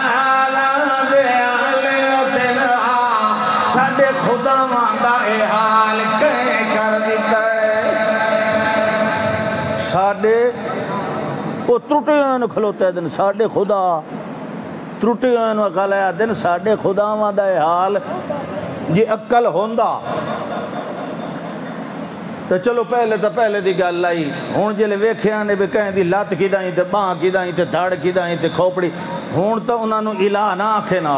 Speaker 2: ساڈے خدا ماندا اے حال کہیں کر دیتا ہے
Speaker 1: ساڈے وہ ٹوٹے ہوئے کھلوتا ہے دن ساڈے خدا ٹوٹے ہوئے کھلایا دن ساڈے خدا ماندا اے حال جی عقل ہوندا تو چلو پہلے دی گل آئی ہوں جلے ویکھیا نے بھی کہیں دی لت کدائیں تے باں کدائیں تے دھڑ کدائیں تے کھوپڑی ہوں تو انہوں نے الہ نہ آکھے نا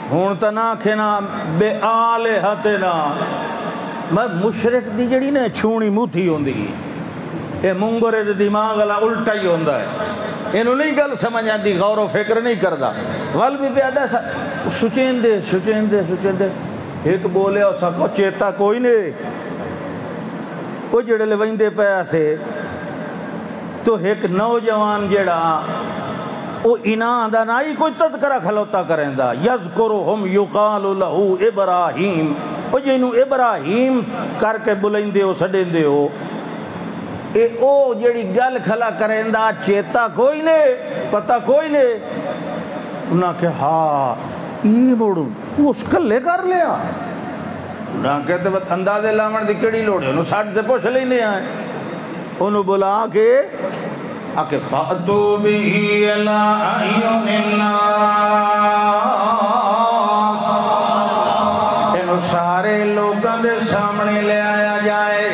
Speaker 1: ہوں تو نہ آکھے نا بے آلہتنا میں مشرک دی جڑی نے چھونی موتھی ہوندی یہ منگرے دے دماغ والا الٹا ہی ہوندا ہے انہوں نہیں گل سمجھ آتی غور و فکر نہیں کردا ول بھی پیادا سچین دے ایک بولے اور سکو چیتا کوئی نہیں وہ جڑے لویندے پیا سے تو ایک نوجوان جڑا وہ انہاں دا نہ ہی کوئی تذکرہ کھلوتا کریں دا یذکرہم یقال لہو ابراہیم وہ جنہوں ابراہیم کر کے بلندے ہو سڈیندے ہو اے او جڑی گل کھلا کریں دا چیتا کوئی نہیں پتہ کوئی نہیں انہاں کہ ہاں ای بڑو اس کلے کر لیا انہاں کہتے بس اندازے لامن دی کیڑی لوڑ ہے انہوں ساٹھ سے پوچھ لینے آئے انہوں بلا کے آکے فَأْتُو بِهِ إِلَىٰ أَعْيُنِ النَّاسِ انہوں سارے لوگوں دے سامنے لے آیا جائے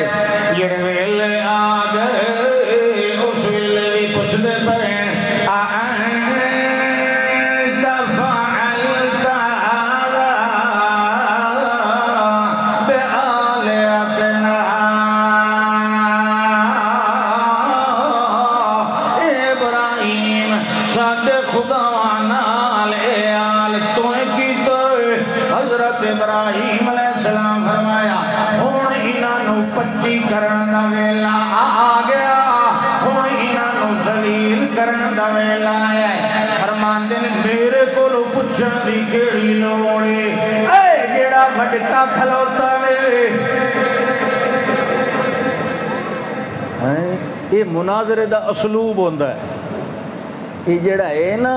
Speaker 1: یہ ویلے آگئے اس ویلے بھی پوچھ دے پہنے ابراہیم علیہ السلام فرمایا ہون انہاں نو پچی کرن دا ویلا آ گیا ہون انہاں نو ذلیل کرن دا ویلا آیا فرماندے نے میرے کولوں پوچھن دی کیڑی لوڑ ہے اے جیڑا وڈکا کھلوتا وے یہ مناظرے دا اسلوب ہوندا ہے یہ جیڑا ہے نا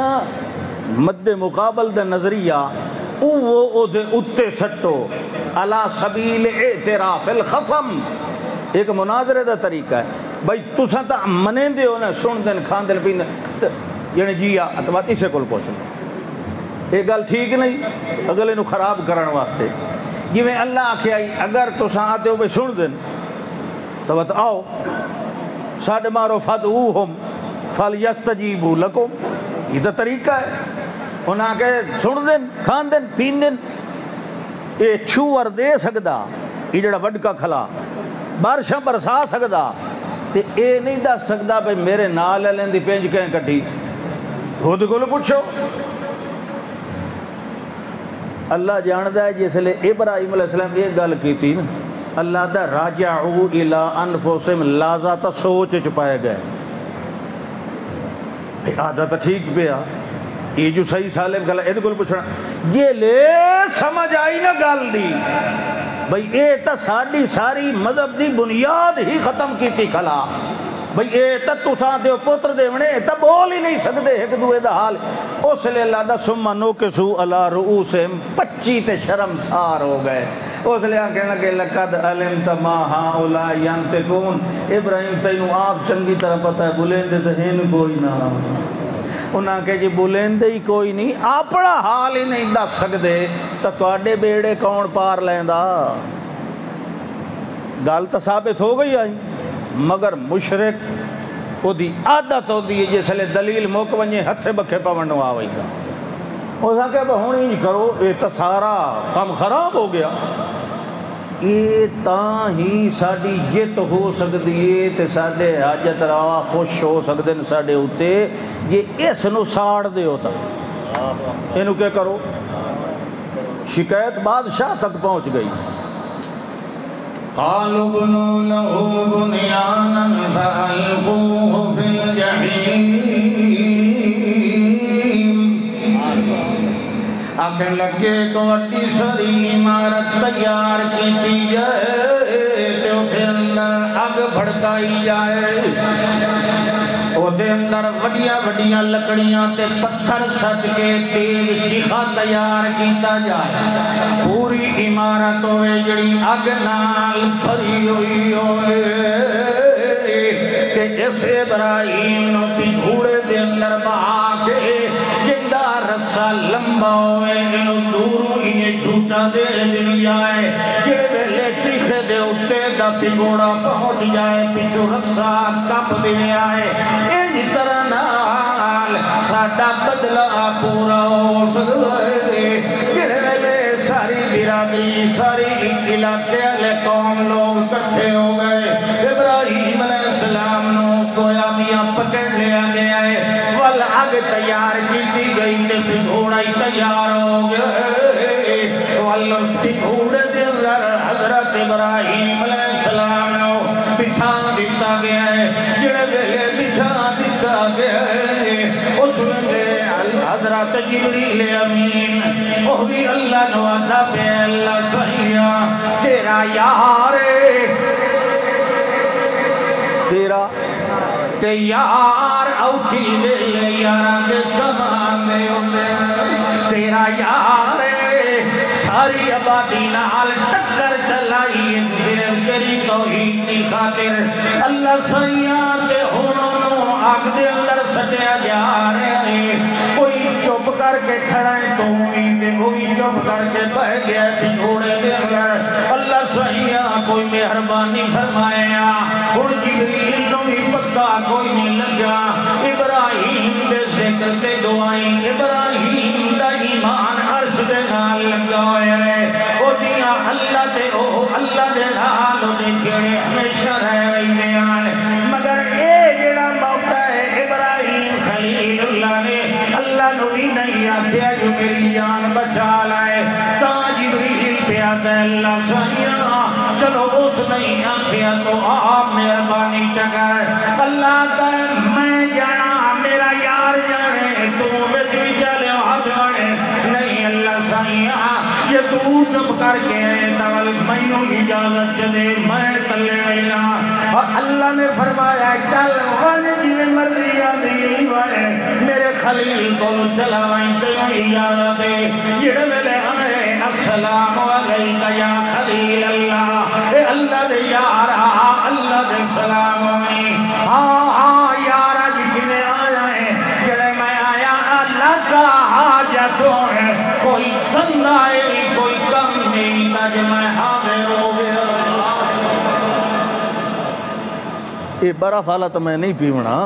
Speaker 1: مد مقابل دا نظریہ او دے اتے سٹو علا سبیل اعتراف الخصم ایک مناظرے دا طریقہ ہے بھائی تساں تا منیں دے ہو نا سن دن کھان دن پین یعنی جی اتبات اسے کول پوچھیں ایک گل ٹھیک نہیں اگلے نو خراب کرن واسطے جی میں اللہ آکھے آئی اگر تساں آتے ہو بے سن دن تو بات آؤ ساڑھ مارو فدعوہم فلیستجیبو لکم یہ تا طریقہ ہے انہاں کے سن دن کھان دن پین دن یہ چھوور دے سکدا یہ جڑا وڈکا کھلا بارشاں برسا سکدا تے اے نہیں دس سکدا بھئی میرے نال لین دی پینج کہیں کٹھی خود کو پوچھو اللہ جاندہ ہے جس لئے ابراہیم علیہ السلام یہ گل کی تھی نا اللہ دا راجعو الى انفسم لازات سوچ چپائے گئے آدھا تا ٹھیک پہ یہ جو صحیح سالم گلا یہ گل پوچھنا یہ لے سمجھ آئی نا گل دی بھئی اے تا ساری مذہب دی بنیاد ہی ختم کی تھی کھلا بھئی اے تا تساں دیو پتر دیونے تا بول ہی نہیں سکتے ایک دوے دا حال اس لئے اللہ دا سمہ نوکسو علا رؤوسہم پچی تے شرم سار ہو گئے اس لئے کہنے لگے لقد علمت ما ہاؤلاء ینطقون ابراہیم تینوں آپ چنگی طرح پتہ ہے بلندے تے ہیں کوئی نہ انہاں کہ جی بلندے ہی کوئی نہیں اپنا حال ہی نہیں دس سکتے تو تواڈے بیڑے کون پار لیندا گل تو ثابت ہو گئی آئی مگر مشرک وہ دی عادت ہو دی جس لئے دلیل موک ونجے ہتھے بکھے پونڈو آوئی گا وہ سا کہ ہون ہی کرو یہ تو سارا کام خراب ہو گیا یہ تاں ہی ساڑی جت ہو سکتی ہے تے ساڑے حاجت روا خوش ہو سکتے ہیں ساڑے ہوتے یہ اس نو ساڑ دے ہوتا انہوں کیا کرو شکایت بادشاہ تک پہنچ گئی قالوا بنوا له بنيانا فألقوه في الجحيم آکھیں لگے کو اٹی سری عمارت تیار کی جائے تو پھر اندر آگ بھڑکائی جائے وہ دے اندر وڈیاں لکڑیاں تے پتھر سج کے تیز چیخا تیار کیتا جائے پوری عمارت ہوئے جڑی اگ نال بھری ہوئی ہوئے تے اس ابراہیم نو پیڑے دے اندر بہا کے جندا رسا لمبا ہوئے انہوں دوروں انہیں جھوٹا دے دن جائے جڑے ویلے چیخے دے اتے
Speaker 2: پگوڑا پہنچ جائے پچھو رسا کپ دے آئے ان طرح نال ساڈا بدلہ پورا ہو سکتا ہے جڑے ویلے ساری برادری ساری علاقے والے قوم لوگ کٹھے ہو گئے ابراہیم علیہ السلام نو گویا میاں پکڑ لیا گیا ہے ول آگ تیار کی گئی تے پگوڑا ہی تیار ہو گئے ول اس پگوڑے دے اندر حضرت ابراہیم علیہ السلام نو بٹھا دیتا گیا ہے جڑے ویلے بٹھا دیتا گیا ہے اس ویلے حضرت جبریل امین وہ بھی اللہ نو آدھا پہ اللہ سہیا تیرا یار
Speaker 1: تیرا
Speaker 2: تے یار اوکھی ویلے یاران دے کمان دے ہوندے تیرا یار ساری آبادی نال ٹکر چلائی صرف تیری توحید کی خاطر اللہ سیاں تے ہونوں آگ دے اندر سجیا جا رہے ہیں کوئی چپ کر کے کھڑا ہے تو امیدیں کوئی چپ کر کے بہ گیا پھوڑے دے اندر اللہ سیاں کوئی مہربانی فرمایا اور جبریل نو بھی پتہ کوئی نہیں لگا ابراہیم دے ذکر تے دعائیں ابراہیم دا ایمان عرش دے نال لگا ہویا ہے او دیاں اللہ تے او اللہ دے نال او دے جڑے ہمیشہ رہ رہے ہیں مگر اے جڑا موقع ہے ابراہیم خلیل اللہ نے اللہ نو بھی نہیں آکھیا جو میری جان بچا لائے تا جبریل پہ آتا ہے اللہ سائیاں چلو اس نہیں آکھیا تو آپ مہربانی چکر اللہ تا میں جانا میرا یار جانے تو وچ بھی چلے ہاتھ بڑے نہیں اللہ سائیاں یہ تو چپ کر کے تول مینوں اجازت دے میں تلے وینا اور اللہ نے فرمایا چل ون جی مرضی آدھی وڑے میرے خلیل کو چلاویں تینوں اجازت دے یہ ویلے آئے السلام علیکہ یا خلیل اللہ اے اللہ دے یارا اللہ دے سلام علیکہ ہاں یارا جتنے آیا ہے جڑے میں آیا اللہ کا حاجتوں ہے کوئی دھندا ہے کوئی کم نہیں تاج میں حاضر ہو گیا
Speaker 1: یہ برف والا تو میں نہیں پیونا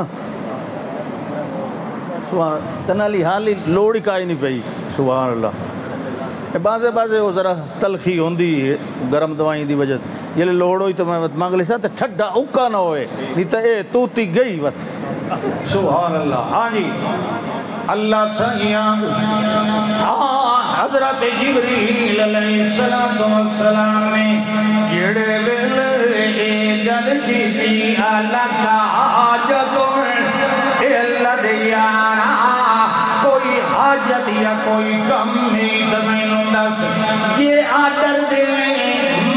Speaker 1: تنالی حالی لوڑی کا ہی نہیں پئی سبحان اللہ بازے بازے وہ ذرا تلخی ہوندی ہے گرم دوائیں دی وجہ یہ لوڑ ہوئی تو میں مانگ لیسا تو چھڑا اوکا نہ ہوئے نہیں تو اے توتی گئی وقت
Speaker 2: سبحان اللہ ہاں جی اللہ سیاں حضرت جبریل علیہ السلام نے جڑے ویلے گل کی اللہ کا حاجتوں اے اللہ دے یارا کوئی حاجت یا کوئی کم نہیں تو میں نو دس یہ آڈر دے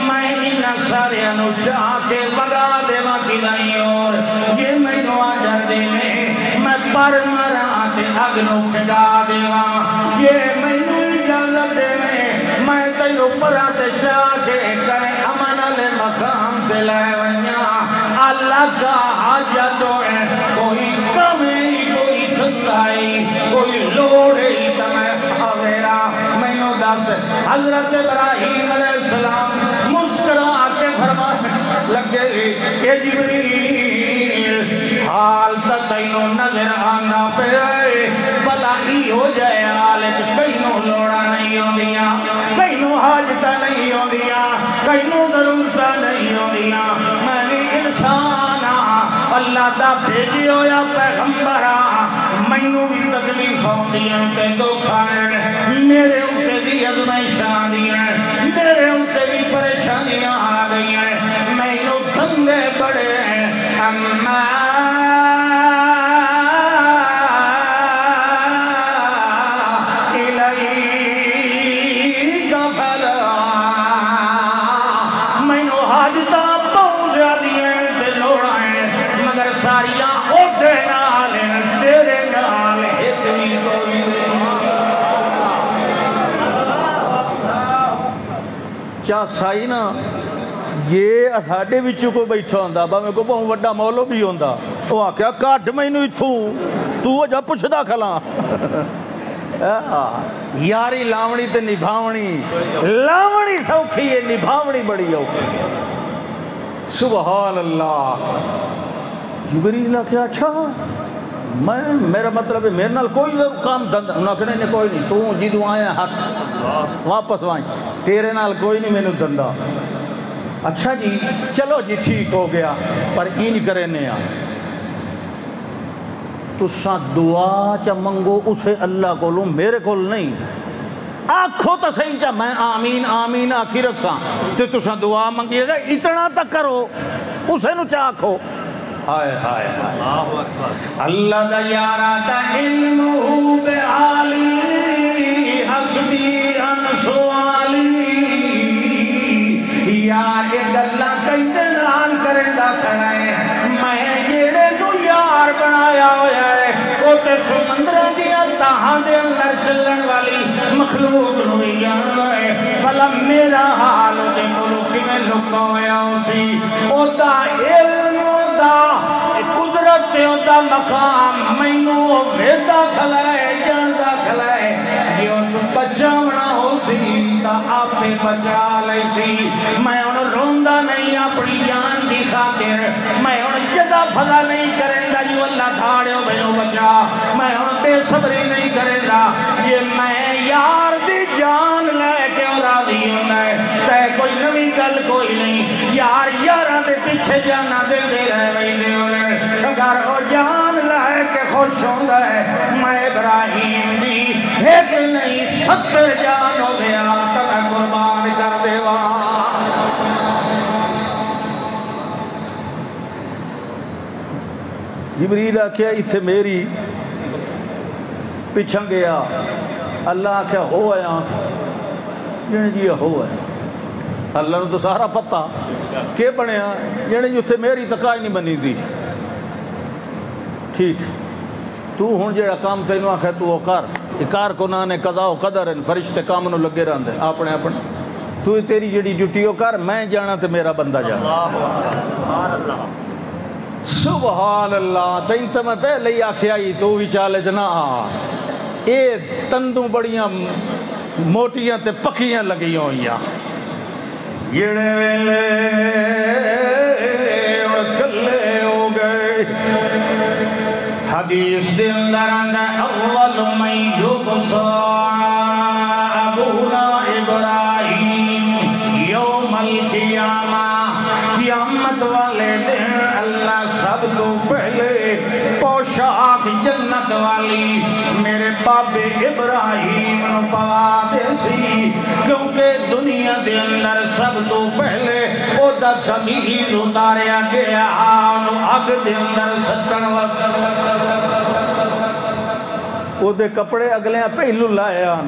Speaker 2: میں ان سارے انو چاہ کے بگا دے واقعی نہیں اور یہ میں نو آڈر دے میں پر مرات اگنو کھڑا دے یہ میں نو اجازت دے میں تینو پرات چاہ کے کرے امن علی مقام تے لائے ونیا اللہ کا حاجتوں ہے کوئی کمی کوئی دھندائی کوئی لوڑی تمہیں حضیرہ میں نو دس حضرت ابراہیم علیہ السلام مسکرا کے فرمانے لگے کہ جبریل حال تینو نظر آنا پہ بلا ہی ہو جائے حالت کئینو لوڑا نہیں ہو دیا کئینو حاجتہ نہیں ہو دیا کئینو ضرورتہ نہیں ہو دیا میں نے انسانا اللہ دا بھیجی ہویا پیغمبرہ مینوں بھی تکلیف ہوندی ہیں تے دکھا ہیں میرے اوتے بھی ازمائشاں دی ہیں میرے اوتے بھی پریشانیاں آ گئی ہیں مینوں دھندے بڑے ہیں اما
Speaker 1: چاہ سائی نا یہ ساڈے وچوں کوئی بیٹھا ہوندا باویں کو بہت وڈا مولوی ہوندا وہ آکھیا کڈ مینوں ایتھوں تو جا پوچھدا کھلاں یاری لاونی تے نبھاونی لاونی سوکھی ہے نبھاونی بڑی اوکھی سبحان اللہ. جبریل کیا اچھا میرا مطلب ہے میرے نال کوئی کام دھندا انہاں کہنے نہیں کوئی نہیں تو جدوں آیا ہاتھ واپس وائیں تیرے نال کوئی نہیں مینوں دھندا. اچھا جی چلو جی ٹھیک ہو گیا پر این کرنے آ تساں دعا چا منگو اسے اللہ کو لوں میرے کو نہیں. آکھو تو صحیح چا میں آمین آمین آکھی رکھساں تے تساں دعا منگیے گا اتنا تک کرو اسے نو چا آکھو. ہائے ہائے ہائے
Speaker 2: اللہ دا یارا دا علمہ بعالی حسبی ان سوالی. یار یہ گلہ کئی دنان کریں دا کرائے میں جیڑے نو یار بنایا ہویا ہے وہ تے سمندر دیا تاہاں دے اندر چلن والی مخلوق نو یار ہے بھلا میرا حال دے ملک میں لکا ہویا اسی او دا علم دا قدرت دا مقام مینو ویدہ کھلائے جاندہ کھلائے یہ اس بچاونا ہو سی تا آپ پہ بچا لے سی. میں ان روندہ نہیں اپنی جان دی خاطر میں ان جدا فضا نہیں کریں گا جو اللہ کھاڑے ہو بینو بچا. میں ان بے صبری نہیں کریں گا یہ میں یار دی جان لے کے راضی ہوں ہے تے کوئی نوی گل کوئی نہیں. یار یارہ دے پیچھے جانا دے دے رہے ویندے ہونے اگر وہ جان لائے کہ خوش ہوں ہے میں ابراہیم دی ایک نہیں 70 جان ہو گیا تمہیں قربان کر دے وہاں.
Speaker 1: جبریل آکھیا اتھے میری پیچھا گیا اللہ آکھیا ہو آیا جنہیں جی ہو ہے اللہ نے تو سارا پتہ کہ بنیا جنہیں جی اتھے میری تکائی نہیں بنی دی. ٹھیک تو ہون جیڑا کام تینوں آکھے تو وہ کار کو نانے قضاء و قدر فرشتے کام نو لگے رہندے اپنے اپنے تو تیری جڑی جٹیو کر میں جانا تے میرا بندہ جانا. سبحان اللہ تین تو میں پہلے ہی آکھیا ہی تو بھی چالے جنا اے تندوں بڑیاں موٹیاں تے پکیاں لگی ہوئیاں
Speaker 2: جڑے ویلے کلے ہو گئے حدیث دے اندر اندر اول من یبصا ابونا ابراہیم یوم القیامہ قیامت والے دن اللہ سب تو پہلے پوشاک جنت والی میرے بابے ابراہیم نو پوا دے سی کیونکہ دنیا دے اندر سب تو پہلے او دا قمیض اتاریا گیا آنو اگ دے اندر سچن
Speaker 1: او دے کپڑے اگلے پہلو لائے آن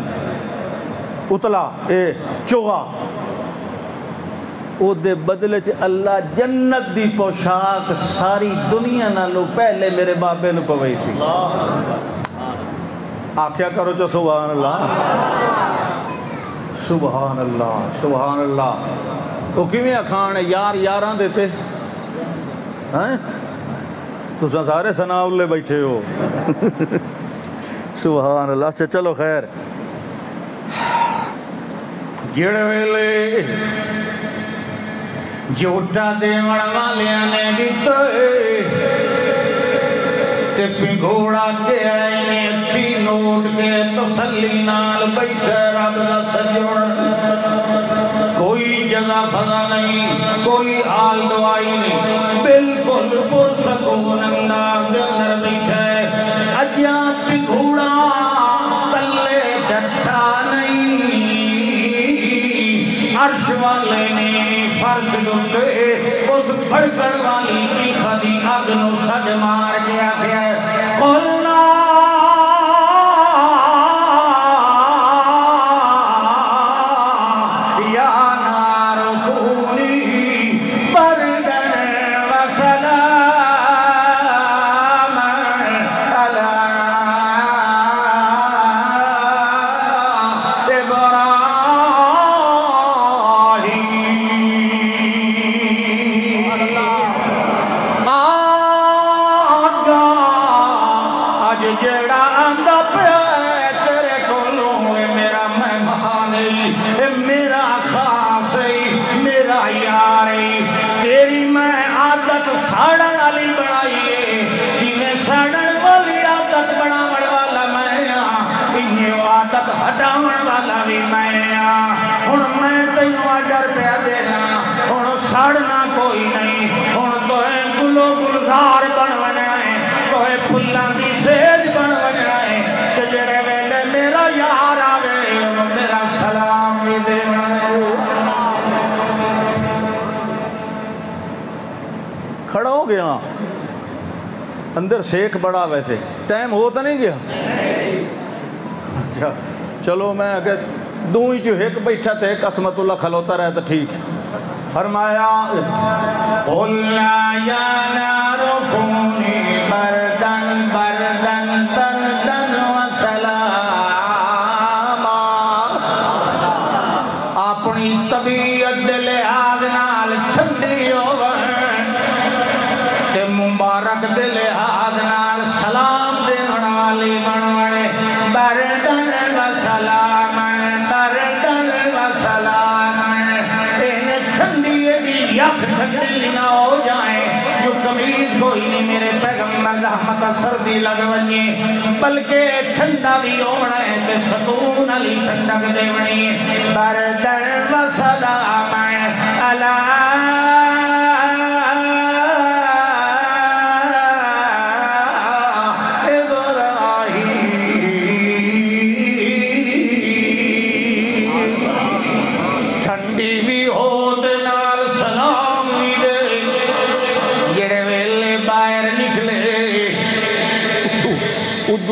Speaker 1: اتلا اے چوغا او دے بدلے چ اللہ جنت دی پوشاک ساری دنیا نالو پہلے میرے بابے نو پوئی تھی. آکھیا کرو جو سبحان اللہ سبحان اللہ سبحان اللہ. تو کیویں اکھان یار یاراں دیتے ہیں تساں سارے ثنا اللہ بیٹھے ہو سبحان اللہ. اچھا چلو خیر
Speaker 2: جڑے ویلے جھوٹا دیوڑ والیاں نے دیتے تے پنگھوڑا کے آئینے اکھی نوٹ کے تسلی نال بیٹھے رب دا سجوڑ کوئی جگہ فضا نہیں کوئی حال دعائی نہیں بالکل پرسکون انداز دے اندر بیٹھے اجیا پنگھوڑا تلے ڈٹھا نہیں عرش والے نے فرش دے اس پھڑکڑ والی کی خدی اگنو سج مار گیا ہے قلنا یا نار کونی بردن و سلام علی ابراہیم. ساڑنا کوئی نہیں ہن تو گلو گلزار بن بننا ہے تو پھلاں دی سیج بن بننا ہے کہ جڑے ویلے میرا یار آوے میرا سلام بھی دینا
Speaker 1: کھڑا ہو گیا اندر سیک بڑا ویسے ٹائم ہوتا نہیں گیا اچھا چلو میں کہ دوں ہی جو ایک بیٹھا تھے ایک عصمت اللہ کھلوتا رہے تو ٹھیک فرمایا
Speaker 2: قُلْنَا يَا نَارُ كُونِي بَرْدًا بَرْدًا بَرْدًا وَسَلَامًا اپنی طبیعت دے لحاظ نال ٹھنڈی ہووے تے مبارک دے لحاظ نال سلام دین والی بنوے بردن و سلام بردن و سلام این ٹھنڈی دی یک ٹھنڈی نہ ہو جائے جو قمیض کوئی نہیں میرے پیغمبر رحمت سردی لگ ونجے بلکہ ٹھنڈا بھی ہونا ہے تے سکون علی ٹھنڈک دیونی بردن و سلام علی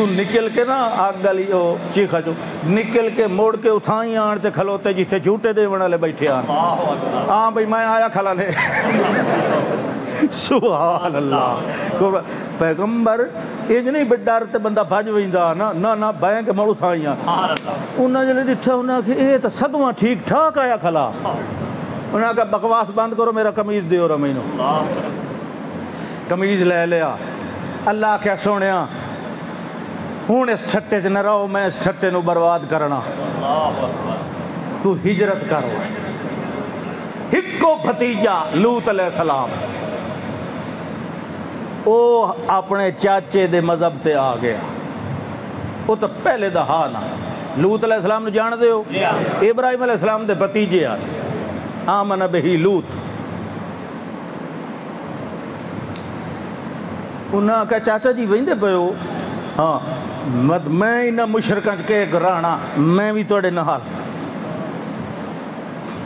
Speaker 1: نکل کے نا آگ گلی چیخا جو نکل کے موڑ کے اتھائیں آنتے کھلوتے جیتے جھوٹے دے والے بیٹھے آن ہاں بھئی میں آیا کھلا لے سبحان اللہ پیغمبر یہ نہیں بڑھار تے بندہ بھاج ویندہ نا بائیں کے موڑ اتھائیں آن انہاں جلے ڈٹھا انہاں کہ اے تا صدمہ ٹھیک ٹھاک آیا کھلا انہاں کہ بکواس بند کرو میرا قمیض دیو رمینو قمیض لے لیا اللہ کیا سونیا ہوں اس ٹھٹے سے نہ رہو میں اس ٹھٹے نو برباد کرنا تو ہجرت کرو ہکو بھتیجا لوط علیہ السلام او اپنے چاچے دے مذہب تے آ گیا وہ تو پہلے دا ہاں نا لوط علیہ السلام نو جان دے ہو ابراہیم علیہ السلام دے بھتیجے آمن بہی لوط انہاں کہا چاچا جی ویندے پے ہو ہاں میں انہاں مشرکاں کے گرانا میں بھی توڑے نہال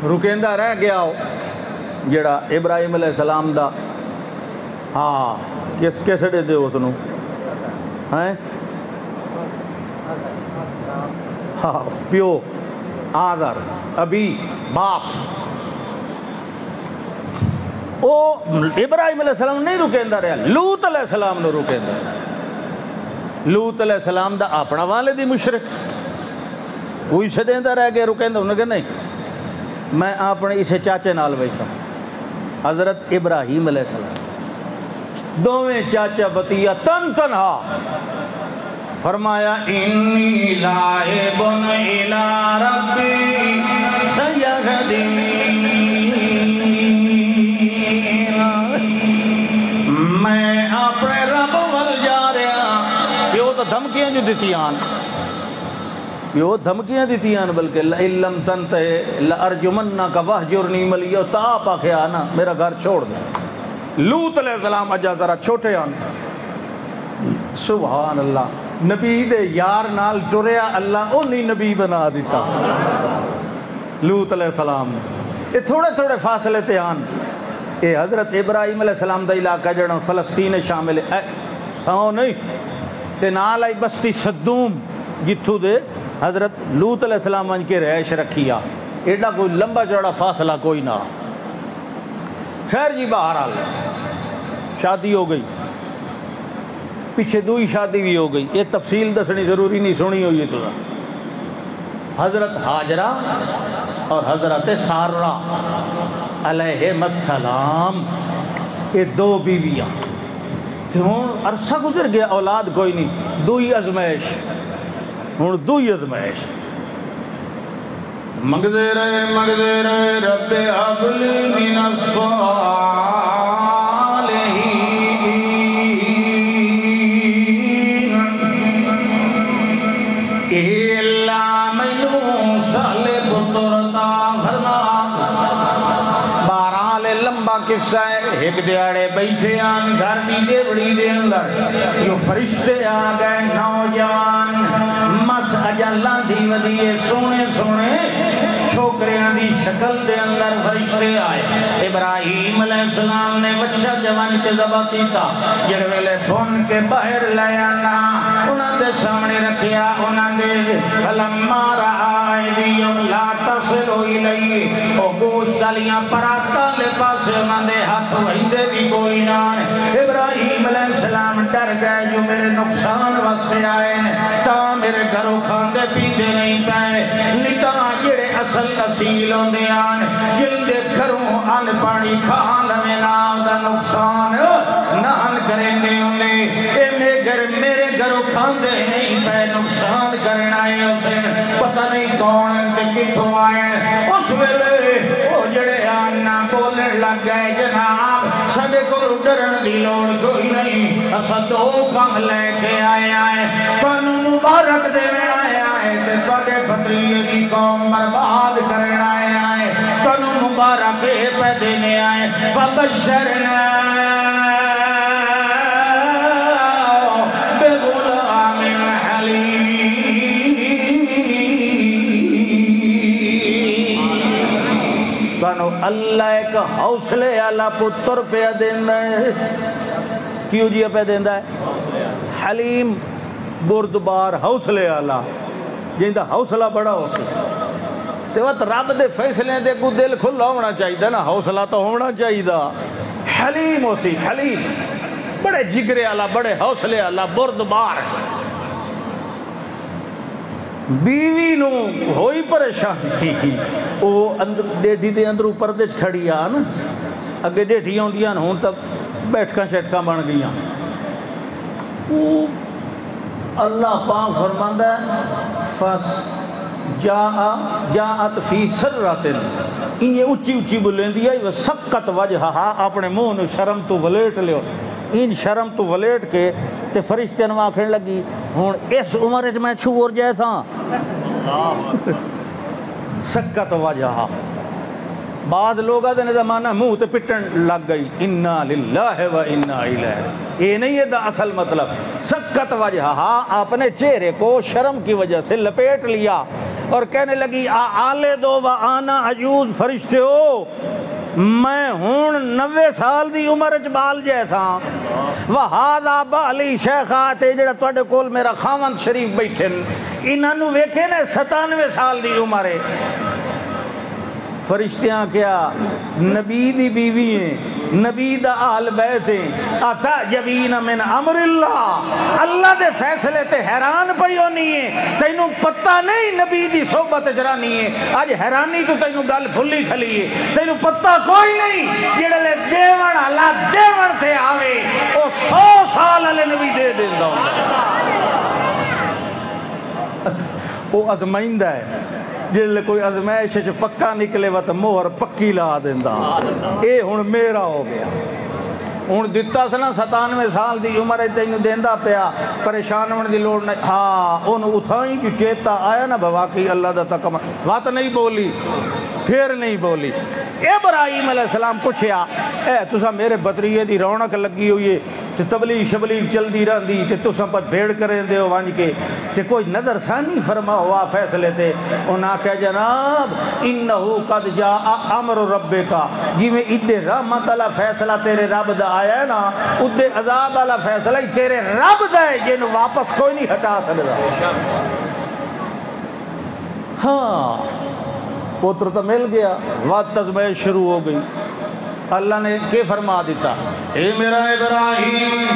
Speaker 1: رکیندہ رہ گیا ہو جڑا ابراہیم علیہ السلام دا ہاں کس سڑے دے ہو سنو ہیں ہاں پیو آدر ابھی باپ او ابراہیم علیہ السلام نہیں رکیندہ رہا لوط علیہ السلام نے رکیندہ رہا لوط علیہ السلام دا اپنا والدی مشرک کوئی سدیندہ رہ گیا رکیندہ انہوں نے کہا نہیں میں اپنے اسے چاچے نال بیٹھا حضرت ابراہیم علیہ السلام دوویں چاچا بتیا تنہا فرمایا انی لاہبن الی ربی سیہدین میں اپنے رب ول جا رہا پیو تو دھمکیاں جو دیتیان پیو دھمکیاں دیتیان بلکہ لَإِلَّمْ تَنْتَهِ لَأَرْجُمَنَّكَ وَهْجُرْنِي مَلِيًّا تا آپ آکھے آنا میرا گھر چھوڑ دے لوط علیہ السلام اجا ذرا چھوٹے آن سبحان اللہ نبی دے یار نال ٹریا اللہ انہی نبی بنا دیتا لوط علیہ السلام یہ تھوڑے تھوڑے فاصلے تے آن یہ حضرت ابراہیم علیہ السلام دا علاقہ جڑا فلسطین شامل ہے ساؤ نہیں تے نال آئی بستی صدوم جتھو دے حضرت لوط علیہ السلام ونج کے رہائش رکھیا ایڈا کوئی لمبا چوڑا فاصلہ کوئی نہ خیر جی بہرحال شادی ہو گئی پیچھے دوئی شادی بھی ہو گئی یہ تفصیل دسنی ضروری نہیں سنی ہوئی تو حضرت ہاجرہ اور حضرت سارہ علیہ السلام یہ دو بیویاں ہوں عرصہ گزر گیا اولاد کوئی نہیں دوئی ازمائش ہوں دوئی ازمائش
Speaker 2: مگدے رہے رب حبلی من الصالحین اے اللہ مینوں سال پتر عطا فرما بہرحال لمبا قصہ ہے ایک دیاڑے بیٹھے آن گھر دی دیوڑی دے اندر یہ فرشتے آ گئے نوجوان مس اجالاں دی ودیے سونے سونے چھوکریاں دی شکل دے اندر فرشتے آئے ابراہیم علیہ السلام نے بچہ جوان کے ذبح کیتا جڑے ویلے بھون کے باہر لے آنا انہاں دے سامنے رکھیا انہاں دے فلما رأى أيديهم لا تصل إليه او گوشت والیاں پراتا لے پاسے انہاں دے ہاتھ وہندے بھی کوئی نہ ابراہیم علیہ السلام ڈر گئے جو میرے نقصان واسطے آئے تا میرے گھروں کھاندے پیندے نہیں پائے نتا جڑے اصل اصیل ہوندے آن جن دے گھروں ان پانی کھان لوے نام دا نقصان نان کریں گے انہیں اے میرے گھروں کھاندے نہیں پائے نقصان کرنا ہے اسے پتہ نہیں کون تے کتھوں آئے اس ویلے وہ جڑے آنا بولن لگ گئے جناب سبے کو ڈرن دی لوڑ کوئی نہیں اسا دو کام لے کے آئے تانوں مبارک دیویں آئے تے تواڈے بھتریے دی قوم برباد کرن آئے تانوں مبارک پہ دینے آئے فبشرنا بغلام حلیم تانوں اللہ ایک حوصلے والا پتر پہ دیندا ہے کیوں جی پہ دیندا ہے حلیم بردبار حوصلے والا جیندا حوصلہ بڑا ہو سی تے وقت رب دے فیصلے دے کو دل کھلا ہونا چاہیے نا حوصلہ تو ہونا چاہیے حلیم ہو سی حلیم بڑے جگرے والا بڑے حوصلے والا بردبار بیوی نو ہوئی پریشانی او ڈیڈی دے اندر اوپر دے کھڑی آ نا اگے ڈیٹھی ہوندیاں ہن تک بیٹھکاں شیٹکاں بن گئیاں اللہ پاک فرماندا ہے فس جاءت فی سرۃ یہ اچھی اچھی بلندی ہے سقط وجہہا اپنے منہ نو شرم تو ولیٹ لیو ان شرم تو ولیٹ کے تے فرشتے نو آکھن لگی ہن اس عمر وچ میں چھور جیسا سقط وجہہا بعض لوگ آدھے نے زمانہ منہ تے پٹن لگ گئی انا للہ و انا الیہ یہ نہیں ہے دا اصل مطلب سقط وجہہا اپنے چہرے کو شرم کی وجہ سے لپیٹ لیا اور کہنے لگی آلے دو و آنا عجوز فرشتے ہو میں ہون 90 سال دی عمر بال جیسا وہذا بالی شیخات جڑا تواڈے کول میرا خاوند شریف بیٹھن انہاں نو ویکھے نے 97 سال دی عمر ہے فرشتیاں کیا نبی دی بیوی ہیں نبی دا آل بیت ہیں اتعجبین من امر اللہ دے فیصلے تے حیران پئی ہونی ہے تینوں پتہ نہیں نبی دی صحبت جرانی ہے آج حیرانی تو تینوں گل بھلی کھلی ہے تینوں پتہ کوئی نہیں جڑے لے دیون اللہ دیون تے آوے او 100 سال علی نبی دے دیندا او ازمائندہ ہے جلے کوئی ازمائش پکا نکلے وا تو مہر پکی لا دیندا اے ہن میرا ہو گیا ہن دتا سنا 97 سال دی عمر تینوں دیندا پیا پریشان ہون دی لوڑ نہیں ہاں اون اتھائی جو چیتا آیا نا واقعی اللہ دا تکم بات نہیں بولی پھر نہیں بولی ابراہیم علیہ السلام پوچھیا اے تسا میرے بطریے دی رونق لگی ہوئی ہے تے تبلیغ شبلیغ چلدی رہندی تے تسا پر بھیڑ کریں دے ہو وانج کے تے کوئی نظر ثانی فرما ہوا فیصلے تے انہاں کہ جناب انہو قد جاء امر ربک جی میں ادے رحمت اللہ فیصلہ تیرے رب دا آیا ہے نا ادے عذاب والا فیصلہ ہی تیرے رب دا ہے جنوں واپس کوئی نہیں ہٹا سکدا ہاں پوتر تو مل گیا وقت ازمائش شروع ہو گئی اللہ نے کیا فرما دیتا اے میرا ابراہیم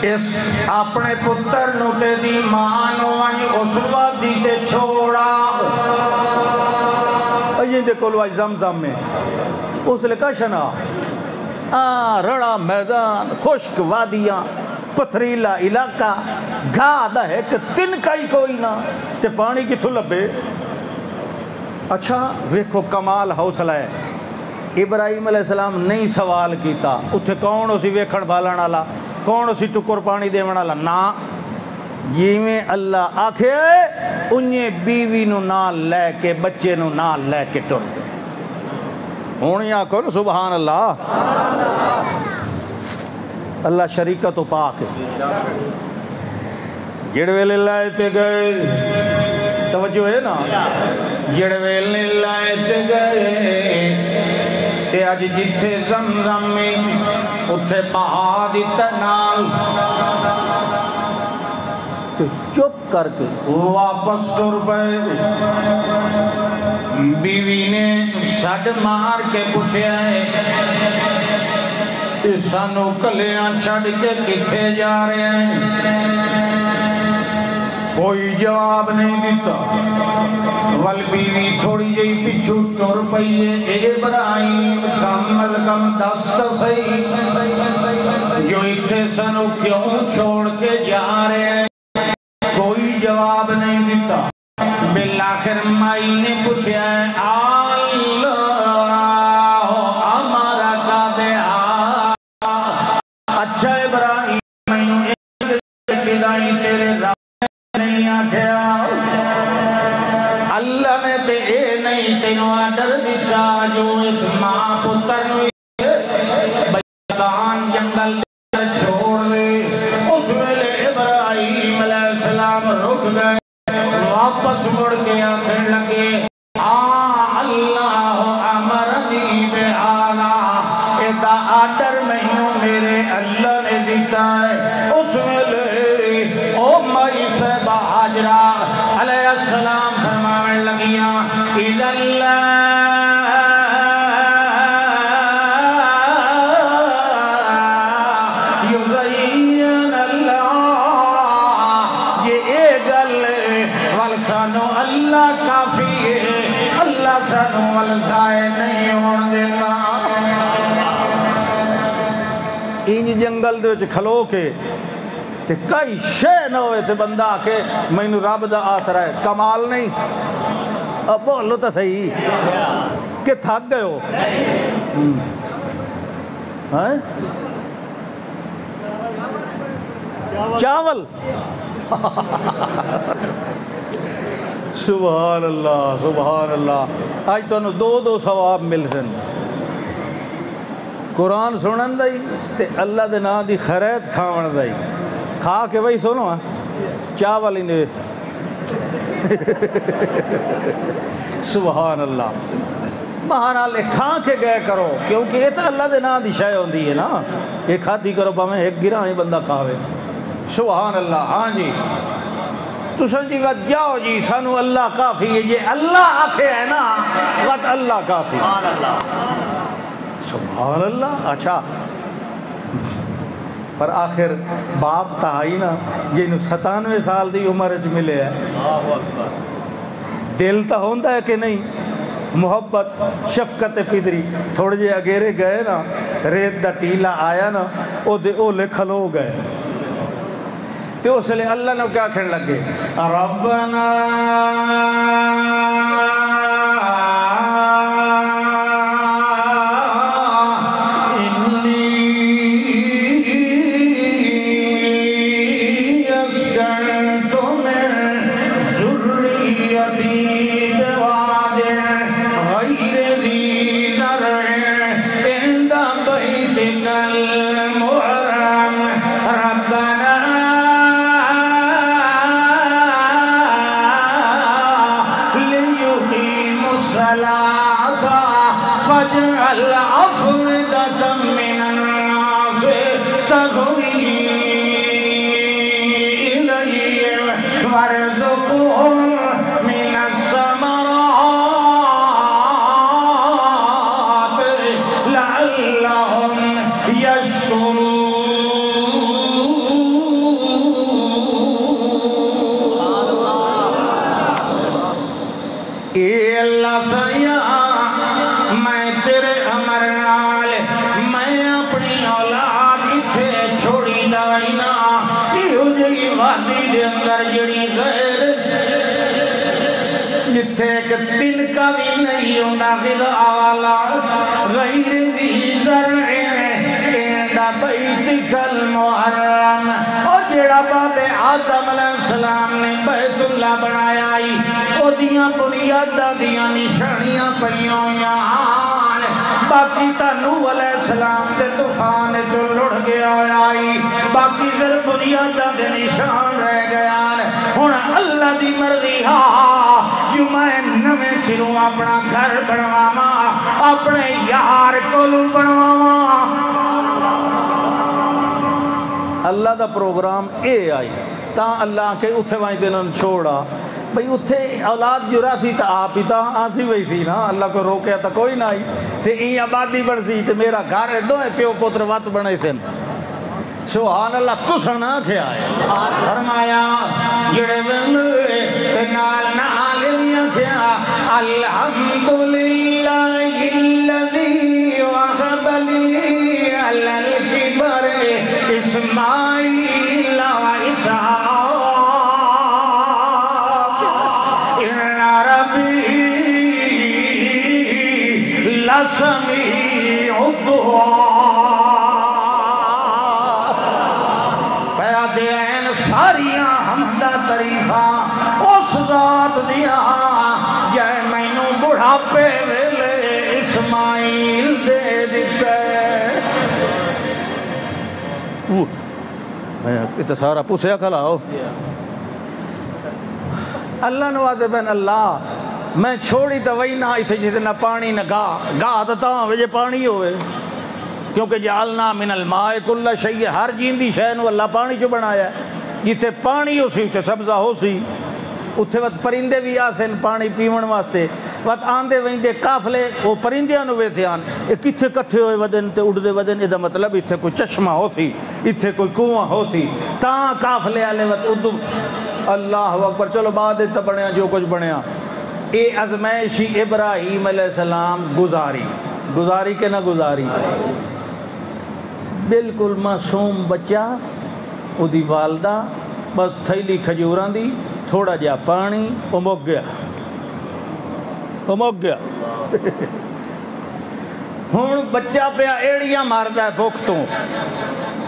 Speaker 2: اس اپنے پتر نوٹے دی مانو آنی اس وادی تے چھوڑا یہ دیکھو لو آئی زمزم میں اس لکھا شنا رڑا میدان خشک وادیاں پتھریلا علاقہ گھا دا ہے کہ تن کائی کوئی نہ تے پانی کی تھلبے اچھا ویکھو کمال حوصلہ ہے ابراہیم علیہ السلام نہیں سوال کیتا اتھے کون اسی ویکھن بالان والا کون اسی ٹکر پانی دیون والا نا یہ میں اللہ آکھے انہیں بیوی نو نال لے کے بچے نو نال لے کے ٹر
Speaker 1: ہوں یا کون سبحان اللہ. اللہ شریکہ تو پاک ہے. جڑ ویلے لائے تے گئے توجہ ہے نا جڑ ویلے لائے تے گئے تے اج جتھے زمزم میں اتھے بہا دیتا نال تے چپ کر کے واپس ٹر پئے. بیوی نے سڈ مار کے پوچھا ہے سانو کلیاں چھڑ کے کتھے جا رہے ہیں؟ کوئی جواب نہیں دیتا. ول بیوی تھوڑی جئی پچھو ٹر پئی ہے. ابراہیم کم از کم دس تو صحیح جو اتھے سانو کیوں چھوڑ کے جا رہے ہیں؟ کوئی جواب نہیں دیتا. بالآخر مائی نے پوچھا ہے اللہ ہمارا کا دے اچھا ابراہیم میں تیرے رب نہیں آکھیا اللہ نے تے اے نہیں تینوں آڈر دیتا جو اس ماں پتر نو بیان جنگل چھوڑ دے. اس ویلے ابراہیم علیہ السلام رک گئے. واپس مڑ کے آخر لگے اللہ امرنی بہانا ایدہ آڈر مہینوں میرے اللہ نے دیتا ہے. اس ویلے او مائی صحبہ حاجرہ علیہ السلام فرمانے لگیاں اِذَا اللہ یزین اللہ یہ اے گل والسانو اللہ کافی ہے اللہ سانو والسائے نہیں ہون دیتا. این جنگل دے وچ کھلو کے تے کئی شے نہ ہوئے تے بندہ آکے مینوں رب دا آسرا ہے. کمال نہیں؟ اب بولو تو صحیح کہ تھک گئے ہو. چاول سبحان اللہ سبحان اللہ. آج تو دو ثواب مل سن. قرآن سنن دائی تے اللہ دے نا دی خیرات کھاون دائی. کھا کے بھائی سنو چاول ہی نے سبحان اللہ. بہرحال کھا کے گئے کرو کیونکہ یہ تو اللہ دے نا دی شے ہوندی ہے نا. یہ کھادی کرو پاویں ایک گراں ہی بندہ کھاوے. سبحان اللہ. ہاں جی تسن جی وقت جاؤ جی سانو اللہ کافی ہے. یہ اللہ آکھے ہے نا وقت اللہ کافی. سبحان اللہ. اچھا پر آخر باپ تہائی نا جنہوں 97 سال دی عمر چ ملے ہے. دل تو ہوندا ہے کہ نہیں محبت شفقت پدری. تھوڑے جے اگیرے گئے نا ریت دا ٹیلا آیا نا او لے کھلو گئے تے اس لئے اللہ نے کیا کہنے لگے ربنا جتھے ایک تنکا بھی نہیں ہونا غذا والا غیر ذی زرع عند بیتک المحرم. اور جڑا باب آدم علیہ السلام نے بیت اللہ بنایا او دیاں بنیاداں دیاں نشانیاں پئیاں ہویاں
Speaker 2: باقی تا نوح علیہ السلام دے طوفان چو لڑ گیا آئی باقی ذر بنیادہ دے نشان رہ گیا ہن اللہ دی مرضی ہاں جو میں نوے سروں اپنا گھر بنواما اپنے یار کولو بنواما
Speaker 1: اللہ دا پروگرام اے آئی تا اللہ کے اتھے وائیں دنوں چھوڑا بھئی اتھے اولاد جرا سی تا آپ ہی تا آسی وہی سی نا اللہ کو روکیا تا کوئی نہ آئی تے این آبادی بڑھ سی تے میرا گھر دو ہے پیو پتر وات بڑھے سن سبحان اللہ تو سنا کیا ہے
Speaker 2: فرمایا جڑے بندے تے نال نال میاں کیا الحمدللہ الذی وهب لي على الكبر اسماعیل و اسحاق ان ربی لسمیع الدعاء ساریاں حمدہ تعریفاں اس ذات دیا جائے مینوں بڑھاپے ویلے اسماعیل دے دیتے
Speaker 1: اتنا سارا پوسیا کھلاؤ اللہ نوازے بین اللہ میں چھوڑی تو وہی نہ آئی تھے جتنا پانی نہ گاہ تو تاں وجہ پانی ہوئے کیونکہ جعلنا من الماء کل شیء ہر جیندی شے نو اللہ پانی چو بنایا ہے جتے پانی ہو سی تے سبزہ ہو سی اتھے وقت پرندے بھی آسن پانی پیون واسطے وقت آندے ویندے کافلے وہ پرندیاں نو ویتھے آن یہ کتھے کٹھے ہوئے ودن تے اڑ دے ودن یہ دا مطلب اتھے کوئی چشمہ ہو سی اتھے کوئی کنواں ہو سی تاں کافلے آلے وقت اردو اللہ اکبر چلو بعد اتھا بنیا جو کچھ بنیا اے ازمائشی ابراہیم علیہ السلام گزاری کے نہ گزاری بالکل معصوم بچہ او دی والدہ بس تھیلی کھجوران دی تھوڑا جا پانی امک گیا ہون بچہ پہ ایڑیاں ماردا ہے بھوکتوں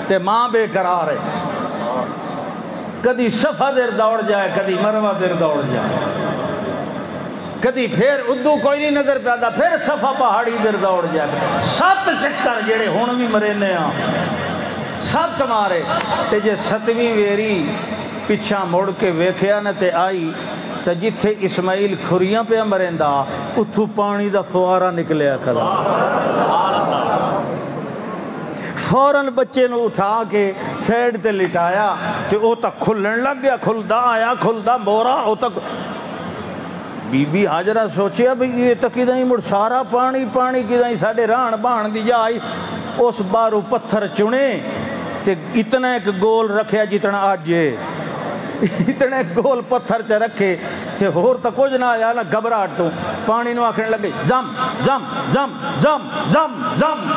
Speaker 1: تے ماں بے قرار ہے کدی صفا دیر دوڑ جائے کدی مروہ دیر دوڑ جائے کدی پھر ادو کوئی نہیں نظر پیادا پھر صفا پہاڑی دیر دوڑ جائے 7 چکر جڑے ہون بھی مرے ہاں 7 مارے تے جے 7ویں ویری پچھا مڑ کے ویکھیا نہ تے آئی تے جتھے اسماعیل کھریاں پہ مریندا اتھو پانی دا فوارہ نکلیا کھلا فوراً بچے نو اٹھا کے سیڈ تے لٹایا تے او تک کھلن لگ گیا کھلدا آیا کھلدا مورا او تک بی بی حاجرہ سوچیا بھی یہ تک کدائیں مڑ سارا پانی کدائیں ساڑے ران بان دی جائی اس بارو پتھر چنے تے اتنا ایک گول رکھیا جتنا آجے اتنا ایک گول پتھر چا رکھے تے ہور تا کچھ نہ آیا نا گھبراہٹ تو پانی نو آکھنے لگے زم زم زم زم زم زم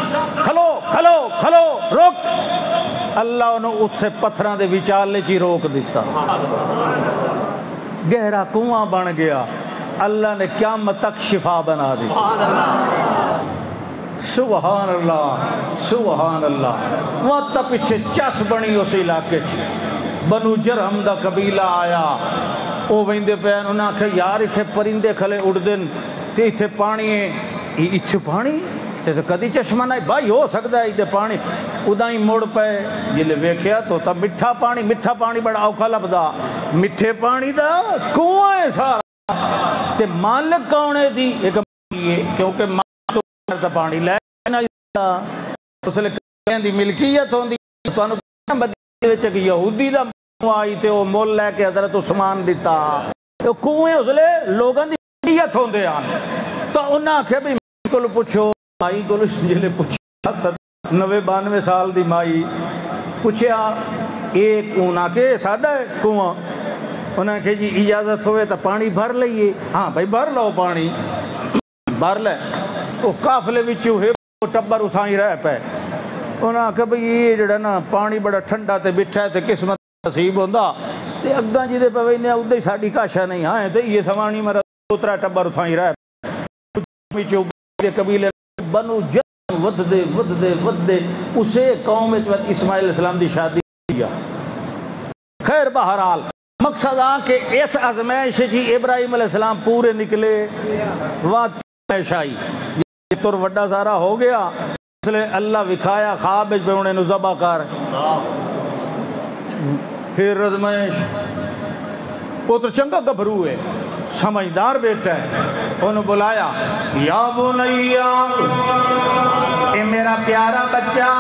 Speaker 1: کھلو روک اللہ انہوں اس سے پتھران دے وچالے چی روک دیتا گہرا کنواں بن گیا اللہ نے قیامت تک شفا بنا دی سبحان اللہ وقت تا پیچھے چس بنی اس علاقے بنو جرہم دا قبیلہ آیا او ویندے پہن انہاں کہ یار اتھے پرندے کھلے اڑ دن تے اتھے پانی ہے اتھے پانی تے کدی چشمہ نہیں بھائی ہو سکتا ہے اتھے پانی ادائیں مڑ پہ جلے ویکھیا تو تب مٹھا پانی بڑا اوکھا لبدا مٹھے پانی دا کنواں ہے سارا تے مالک کونے دی ایک کیونکہ مالک تو پانی لے نا اس لئے دی ملکیت ہوں دی تو انہوں بدی وچے کہ یہودی دا آئی تے وہ مول لے کے حضرت عثمان دیتا تو کنویں اس لئے لوگاں دی ملکیت ہوں دے آن تو انہاں کہ بھی مائی کو پوچھو مائی کو جلے پوچھا 92 سال دی مائی پوچھیا ایک انہاں کے ساڑھا ہے کنواں انہاں کہ جی اجازت ہوئے تا پانی بھر لئیے ہاں بھائی بھر لو پانی بھر لے وہ کافلے وچو ہے وہ ٹبر اتھائیں رہ پہ انہاں کہ بھئی یہ جڑا نا پانی بڑا ٹھنڈا تے بٹھا ہے تے قسمت نصیب ہوندا تے اگاں جی دے پہ نے اودے ساڈی کاشا نہیں ہاں تے یہ سوانی مرا اترا ٹبر اتھائیں رہ وچو قبیلے بنو جرہم ود دے اسے قوم وچ اسماعیل علیہ السلام دی شادی کیا خیر بہرحال مقصد آ کہ اس آزمائش جی ابراہیم علیہ السلام پورے نکلے وہاں آئی تر وڈا سارا ہو گیا اس لئے اللہ وکھایا خواب پہ انہیں نو ذبح کر پھر رزمائش پتر چنگا گبھرو ہے سمجھدار بیٹا ہے انہوں بلایا یا بنیا اے میرا پیارا بچہ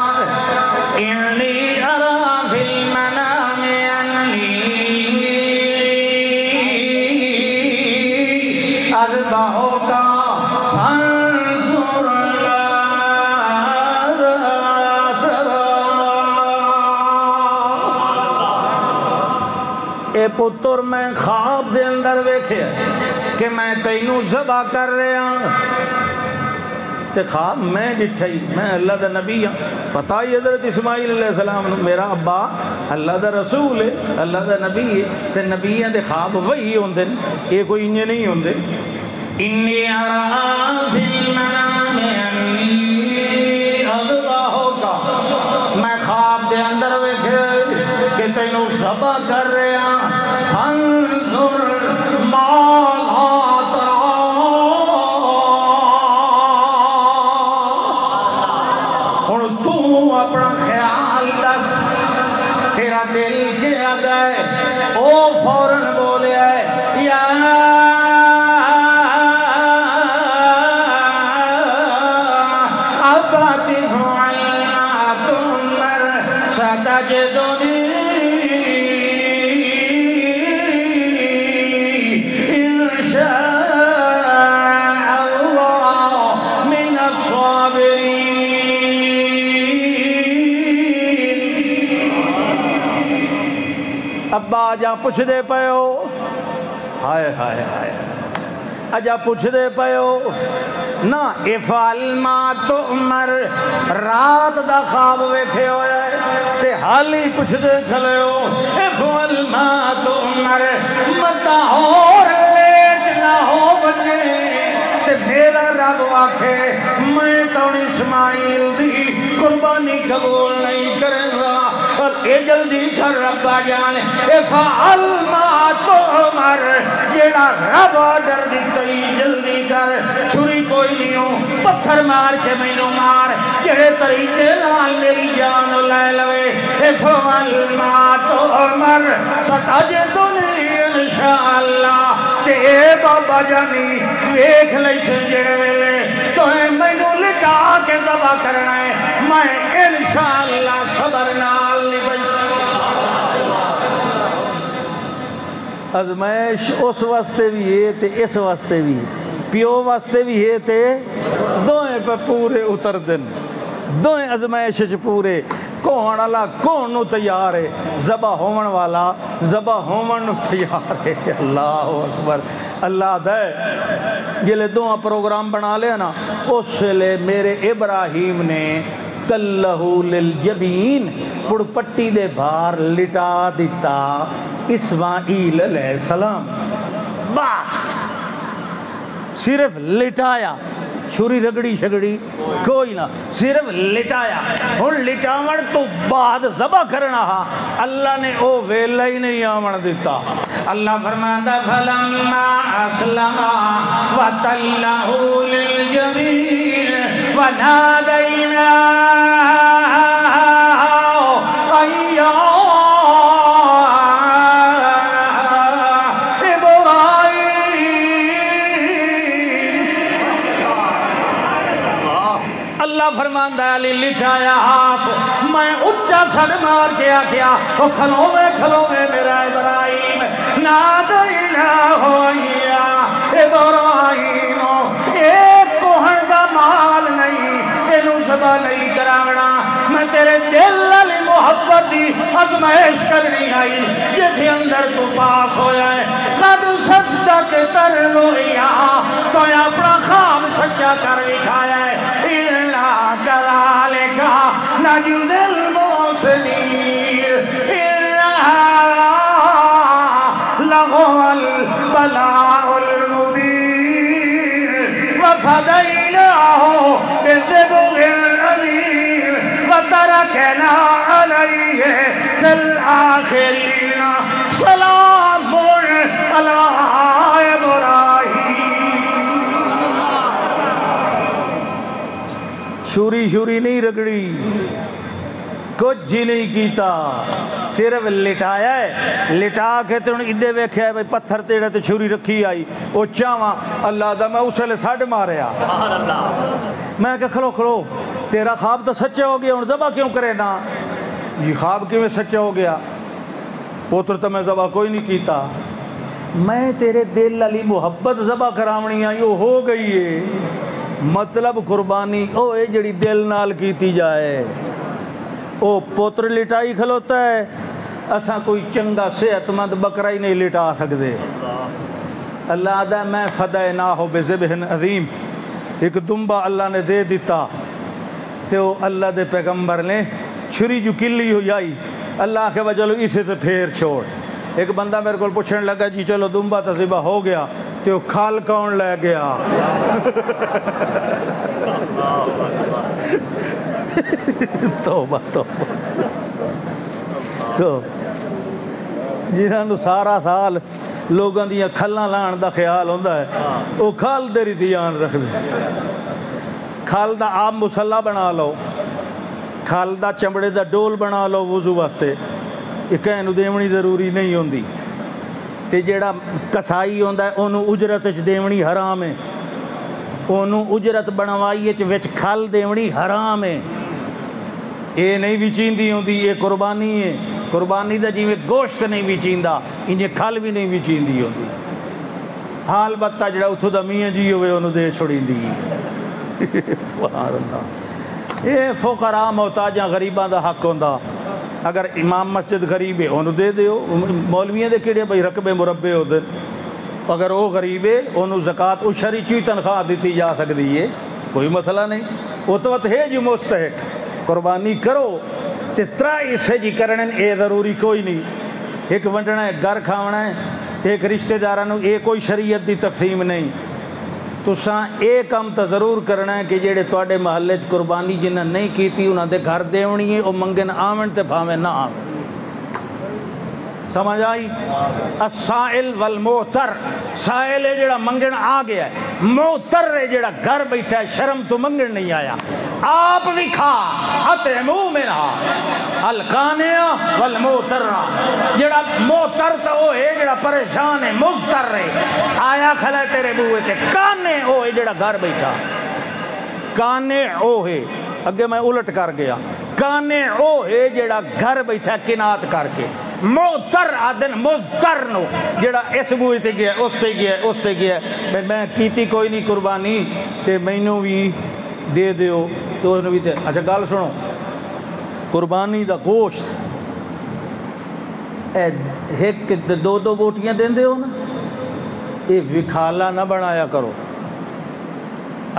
Speaker 1: انی ارا فی المنام انی اذبحک فانظر اے پتر میں خواب دے اندر ویکھے کہ میں تینوں ذبح کر رہا ہوں تے خواب میں ڈٹھائی میں اللہ دا نبی ہوں پتہ ہی حضرت اسماعیل علیہ السلام میرا ابا اللہ دا رسول ہے اللہ دا نبی ہے تے نبیوں دے خواب وہی ہوندے یہ کوئی انجے نہیں ہوندے انی ارا فی المنام انی اذبحک میں خواب دے اندر ویکھے کہ تینوں ذبح کر رہا ہوں فانظر ماذا ترى اور تو اپنا خیال دس تیرا دل کیا گئے او فوراً بولے ہے یا اباتی فعل ما تؤمر ستجدنی ابا آجا پوچھ دے پے ہو ہائے ہائے ہائے آجا پوچھ دے پے ہو نا افعل ما تؤمر رات دا خواب ویکھے ہوئے تے حالی پوچھ دے کھلے ہو افعل ما تؤمر متا ہو لیٹ نہ ہو بنے تے میرا رب آکھے میں تو اسماعیل دی قربانی قبول نہیں کریں گا اور اے جلدی کر ربا جانے افعل ما تؤمر جیڑا رب آڈر دیتائی جلدی کر چھری کوئی نہیں ہوں پتھر مار کے مینوں مار جیڑے طریقے نال میری جان لے لوے افعل ما تؤمر ستجدنی انشاءاللہ تے اے بابا جانی ویکھ لئی سنجھے ویلے تو اے مینوں لٹا کے ذبح کرنا ہے میں انشاءاللہ صبر نال نہیں بچ سکتا ازمائش اس واسطے بھی ہے تے اس واسطے بھی پیو واسطے بھی ہے تے دوئیں پہ پورے اتر دن دوئیں ازمائش پورے کون اللہ کون نو تیار ہے ذبح ہومن والا ذبح ہومن نو تیار ہے اللہ اکبر اللہ دے جلے دو پروگرام بنا لیا نا اس لئے میرے ابراہیم نے کلہو للجبین پڑ پٹی دے بھار لٹا دیتا اسماعیل علیہ السلام بس صرف لٹایا چھری رگڑی شگڑی کوئی نہ صرف لٹایا اور لٹاون تو بعد ذبح کرنا ہا اللہ نے او ویلہ ہی نہیں آمن دیتا اللہ فرماتا فلما اسلما وتلہ للجبین ونادینا فرماندہ علی لٹھایا ہاس میں اچھا سڑ مار کیا کیا وہ کھلو میں میرا ابراہیم نادینا ہوئیا ابراہیم ایک کوہن دا مال نہیں اینو ذبح نہیں کراونا میں تیرے دل علی محبت دی ازمائش کرنی آئی جتھے اندر تو پاس ہویا ہے قد صدق تر لویا تو اپنا خام سچا کر دکھایا ہے كذلك نجزي المحسنين لهو البلاء المبين وفديناه بذبح أليم وتركنا عليه في الآخرين سلام على إبراهيم شوری نہیں رگڑی، کچھ ہی نہیں کیتا، صرف لٹایا ہے، لٹا کے تو ادے ویکھیا ہے بھائی پتھر تیڑے تے چھری رکھی آئی، او چاواں اللہ دا میں اس ویلے سڈ ماریا، میں کہ کھلو تیرا خواب تو سچا ہو گیا، ہن ذبح کیوں کرے نا؟ جی خواب کیوں سچا ہو گیا؟ پوتر تو میں ذبح کوئی نہیں کیتا، میں تیرے دل والی محبت ذبح کراونی آئی، وہ ہو گئی ہے۔ مطلب قربانی او اے جڑی دل نال کیتی جائے، او پوتر لٹائی کھلوتا ہے، اساں کوئی چنگا صحت مند بکرا ہی نہیں لٹا سکتے۔ اللہ دا میں فدیناہ بذبح عظیم، ایک دمبا اللہ نے دے دیتا، تو اللہ دے پیغمبر نے چھری جو کلی ہو جائی، اللہ کے وجہ اسے تو پھیر چھوڑ۔ ایک بندہ میرے کو پوچھنے لگا جی چلو دمبا تو ذبح ہو گیا، تو کھال کون لے گیا؟ توبہ توبہ، تو جنہوں سارا سال لوگوں دیا کھلاں لان دا خیال ہوتا ہے، وہ کھال دے دھیان رکھ دے۔ کھال دا آپ مسلح بنا لو، کھال دا چمڑے دا ڈول بنا لو وضو واسطے، یہ کہنوں دیونی ضروری نہیں ہوندی، تے جیڑا کسائی ہوندا ہے انہوں اجرت وچ دیونی حرام ہے، انہوں اجرت بنوائی وچ کھل دیونی حرام ہے، یہ نہیں وچیندی ہوندی، یہ قربانی ہے۔ قربانی دا جیویں گوشت نہیں وچیندا، انجے کھل بھی نہیں وچیندی ہوندی، حال بتہ جڑا اتھوں دا میاں جی ہوئے انہوں دے چھڑیندی ہے۔ سبحان اللہ، یہ فقراء محتاجاں غریباں دا حق ہوندا، اگر امام مسجد غریب ہے انہوں دے دیو، مولویاں دے کیڑے بھائی رقبے مربے ہوتے، اگر وہ غریب ہے انہوں زکوٰۃ اشری چی تنخواہ دیتی جا سکتی ہے، کوئی مسئلہ نہیں، وہ تو ہے جو مستحق قربانی کرو، تے ترا حصے جی کرنے اے ضروری کوئی نہیں، ایک ونڈنا ہے گھر کھاونا ہے تے ایک رشتہ دارانوں اے کوئی شریعت دی تقسیم نہیں، تساں اے کام تو ضرور کرنا ہے کہ جڑے تواڈے محلے چ قربانی جنہاں نہیں کیتی انہاں دے گھر دیونی ہے، او منگن آون تے بھاویں نہ آون۔ سمجھ آئی؟ السائل والمعتر، سائل ہے جڑا منگن آ گیا ہے، معتر ہے جڑا گھر بیٹھا ہے شرم تو منگن نہیں آیا، آپ بھی کھا اطعموا منھا القانع والمعتر، جڑا معتر تو وہ ہے جڑا پریشان ہے، مضطر ہے، آیا کھلا تیرے بوئے تے، قانع وہ ہے جڑا گھر بیٹھا، قانع وہ ہے، اگے میں الٹ کر گیا، قانع وہ ہے جڑا گھر بیٹھا قناعت کر کے، معتر آدن مضطر نو جڑا اس بوئے تے گیا اس تے گیا اس تے گیا، میں کیتی کوئی نہیں قربانی تے مینوں بھی دے دیو، تو انہوں بھی دے۔ اچھا گل سنو، قربانی دا گوشت ایک دو دو بوٹیاں دین دے ہو نا، یہ وکھالا نہ بنایا کرو،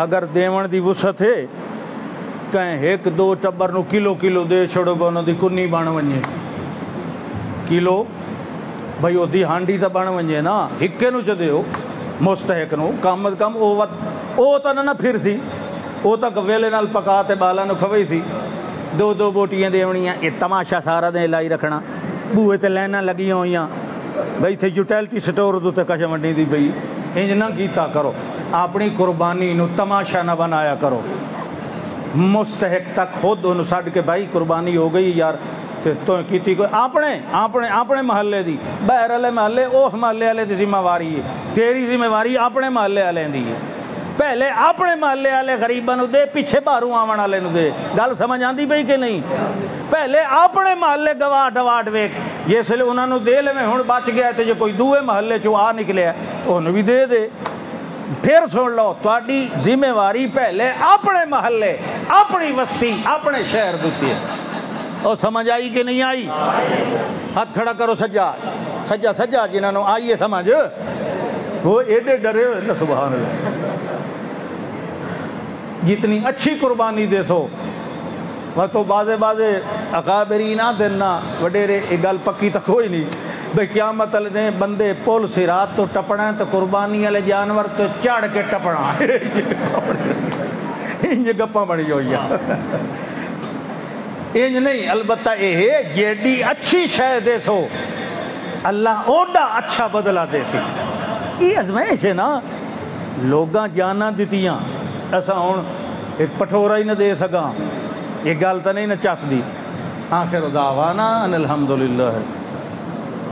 Speaker 1: اگر دیون دی وسعت ہے کہیں ایک دو ٹبر نو کلو کلو دے چھوڑو گا، انہوں دی کنی بن ونجے کلو، بھائی وہ دی ہانڈی تا بن ونجے نا، ہکے نو چ دیو مستحق نو، کم از کم او تا نہ پھر سی، او تک ویلے نال پکا تے بالا نو کھوئی سی، دو دو بوٹیاں دیونیاں، یہ تماشا سارا دن لائی رکھنا، بوئے تے لائناں لگی ہوئیاں، بھائی تھے یوٹیلٹی سٹور دو تے کچھ منڈی دی، بھئی انج نہ کیتا کرو، اپنی قربانی نو تماشا نہ بنایا کرو، مستحق تک خود انہوں سڈ کے بھائی قربانی ہو گئی یار تو کیتی کوئی اپنے محلے دی، باہر والے محلے اس محلے والے دی ذمہ واری ہے، تیری ذمہ واری اپنے محلے والے دی ہے، پہلے اپنے محلے والے غریباں نو دے، پیچھے باہروں آون والے نو دے، گل سمجھ آندی پئی کہ نہیں؟ پہلے اپنے محلے گواٹ واٹ ویکھ، جس لے انہاں نو دے لویں ہن بچ گیا تے جو کوئی دوے محلے چوں آ نکلیا انہوں بھی دے دے۔ پھر سن لو، تہاڈی ذمہ واری پہلے اپنے محلے، اپنی بستی، اپنے شہر دیتی ہے، اور سمجھ آئی کہ نہیں آئی؟ ہاتھ کھڑا کرو سجا سجا سجا، جنہوں نے آئیے سمجھ، وہ ایڈے ڈرے ہوئے نا، سبحان اللہ، جتنی اچھی قربانی دے سو وہ تو بازے اکابرین نہ دینا وڈیرے، یہ گل پکی تک ہوئی نہیں بھئی قیامت والے دن بندے پل صراط تو ٹپنا ہے تو قربانی والے جانور تو چڑھ کے ٹپنا، انج گپاں بنی ہوئی ہیں، انج نہیں، البتہ یہ جیڑی اچھی شے دے سو اللہ اوڈا اچھا بدلہ دے سی، یہ ازمائش ہے نا، لوگاں جانا دیتیاں، ایسا ہون ایک پٹھورا ہی نہ دے سکاں، یہ گل تو نہیں نہ چس دی۔ آخر دعوانا ان الحمدللہ۔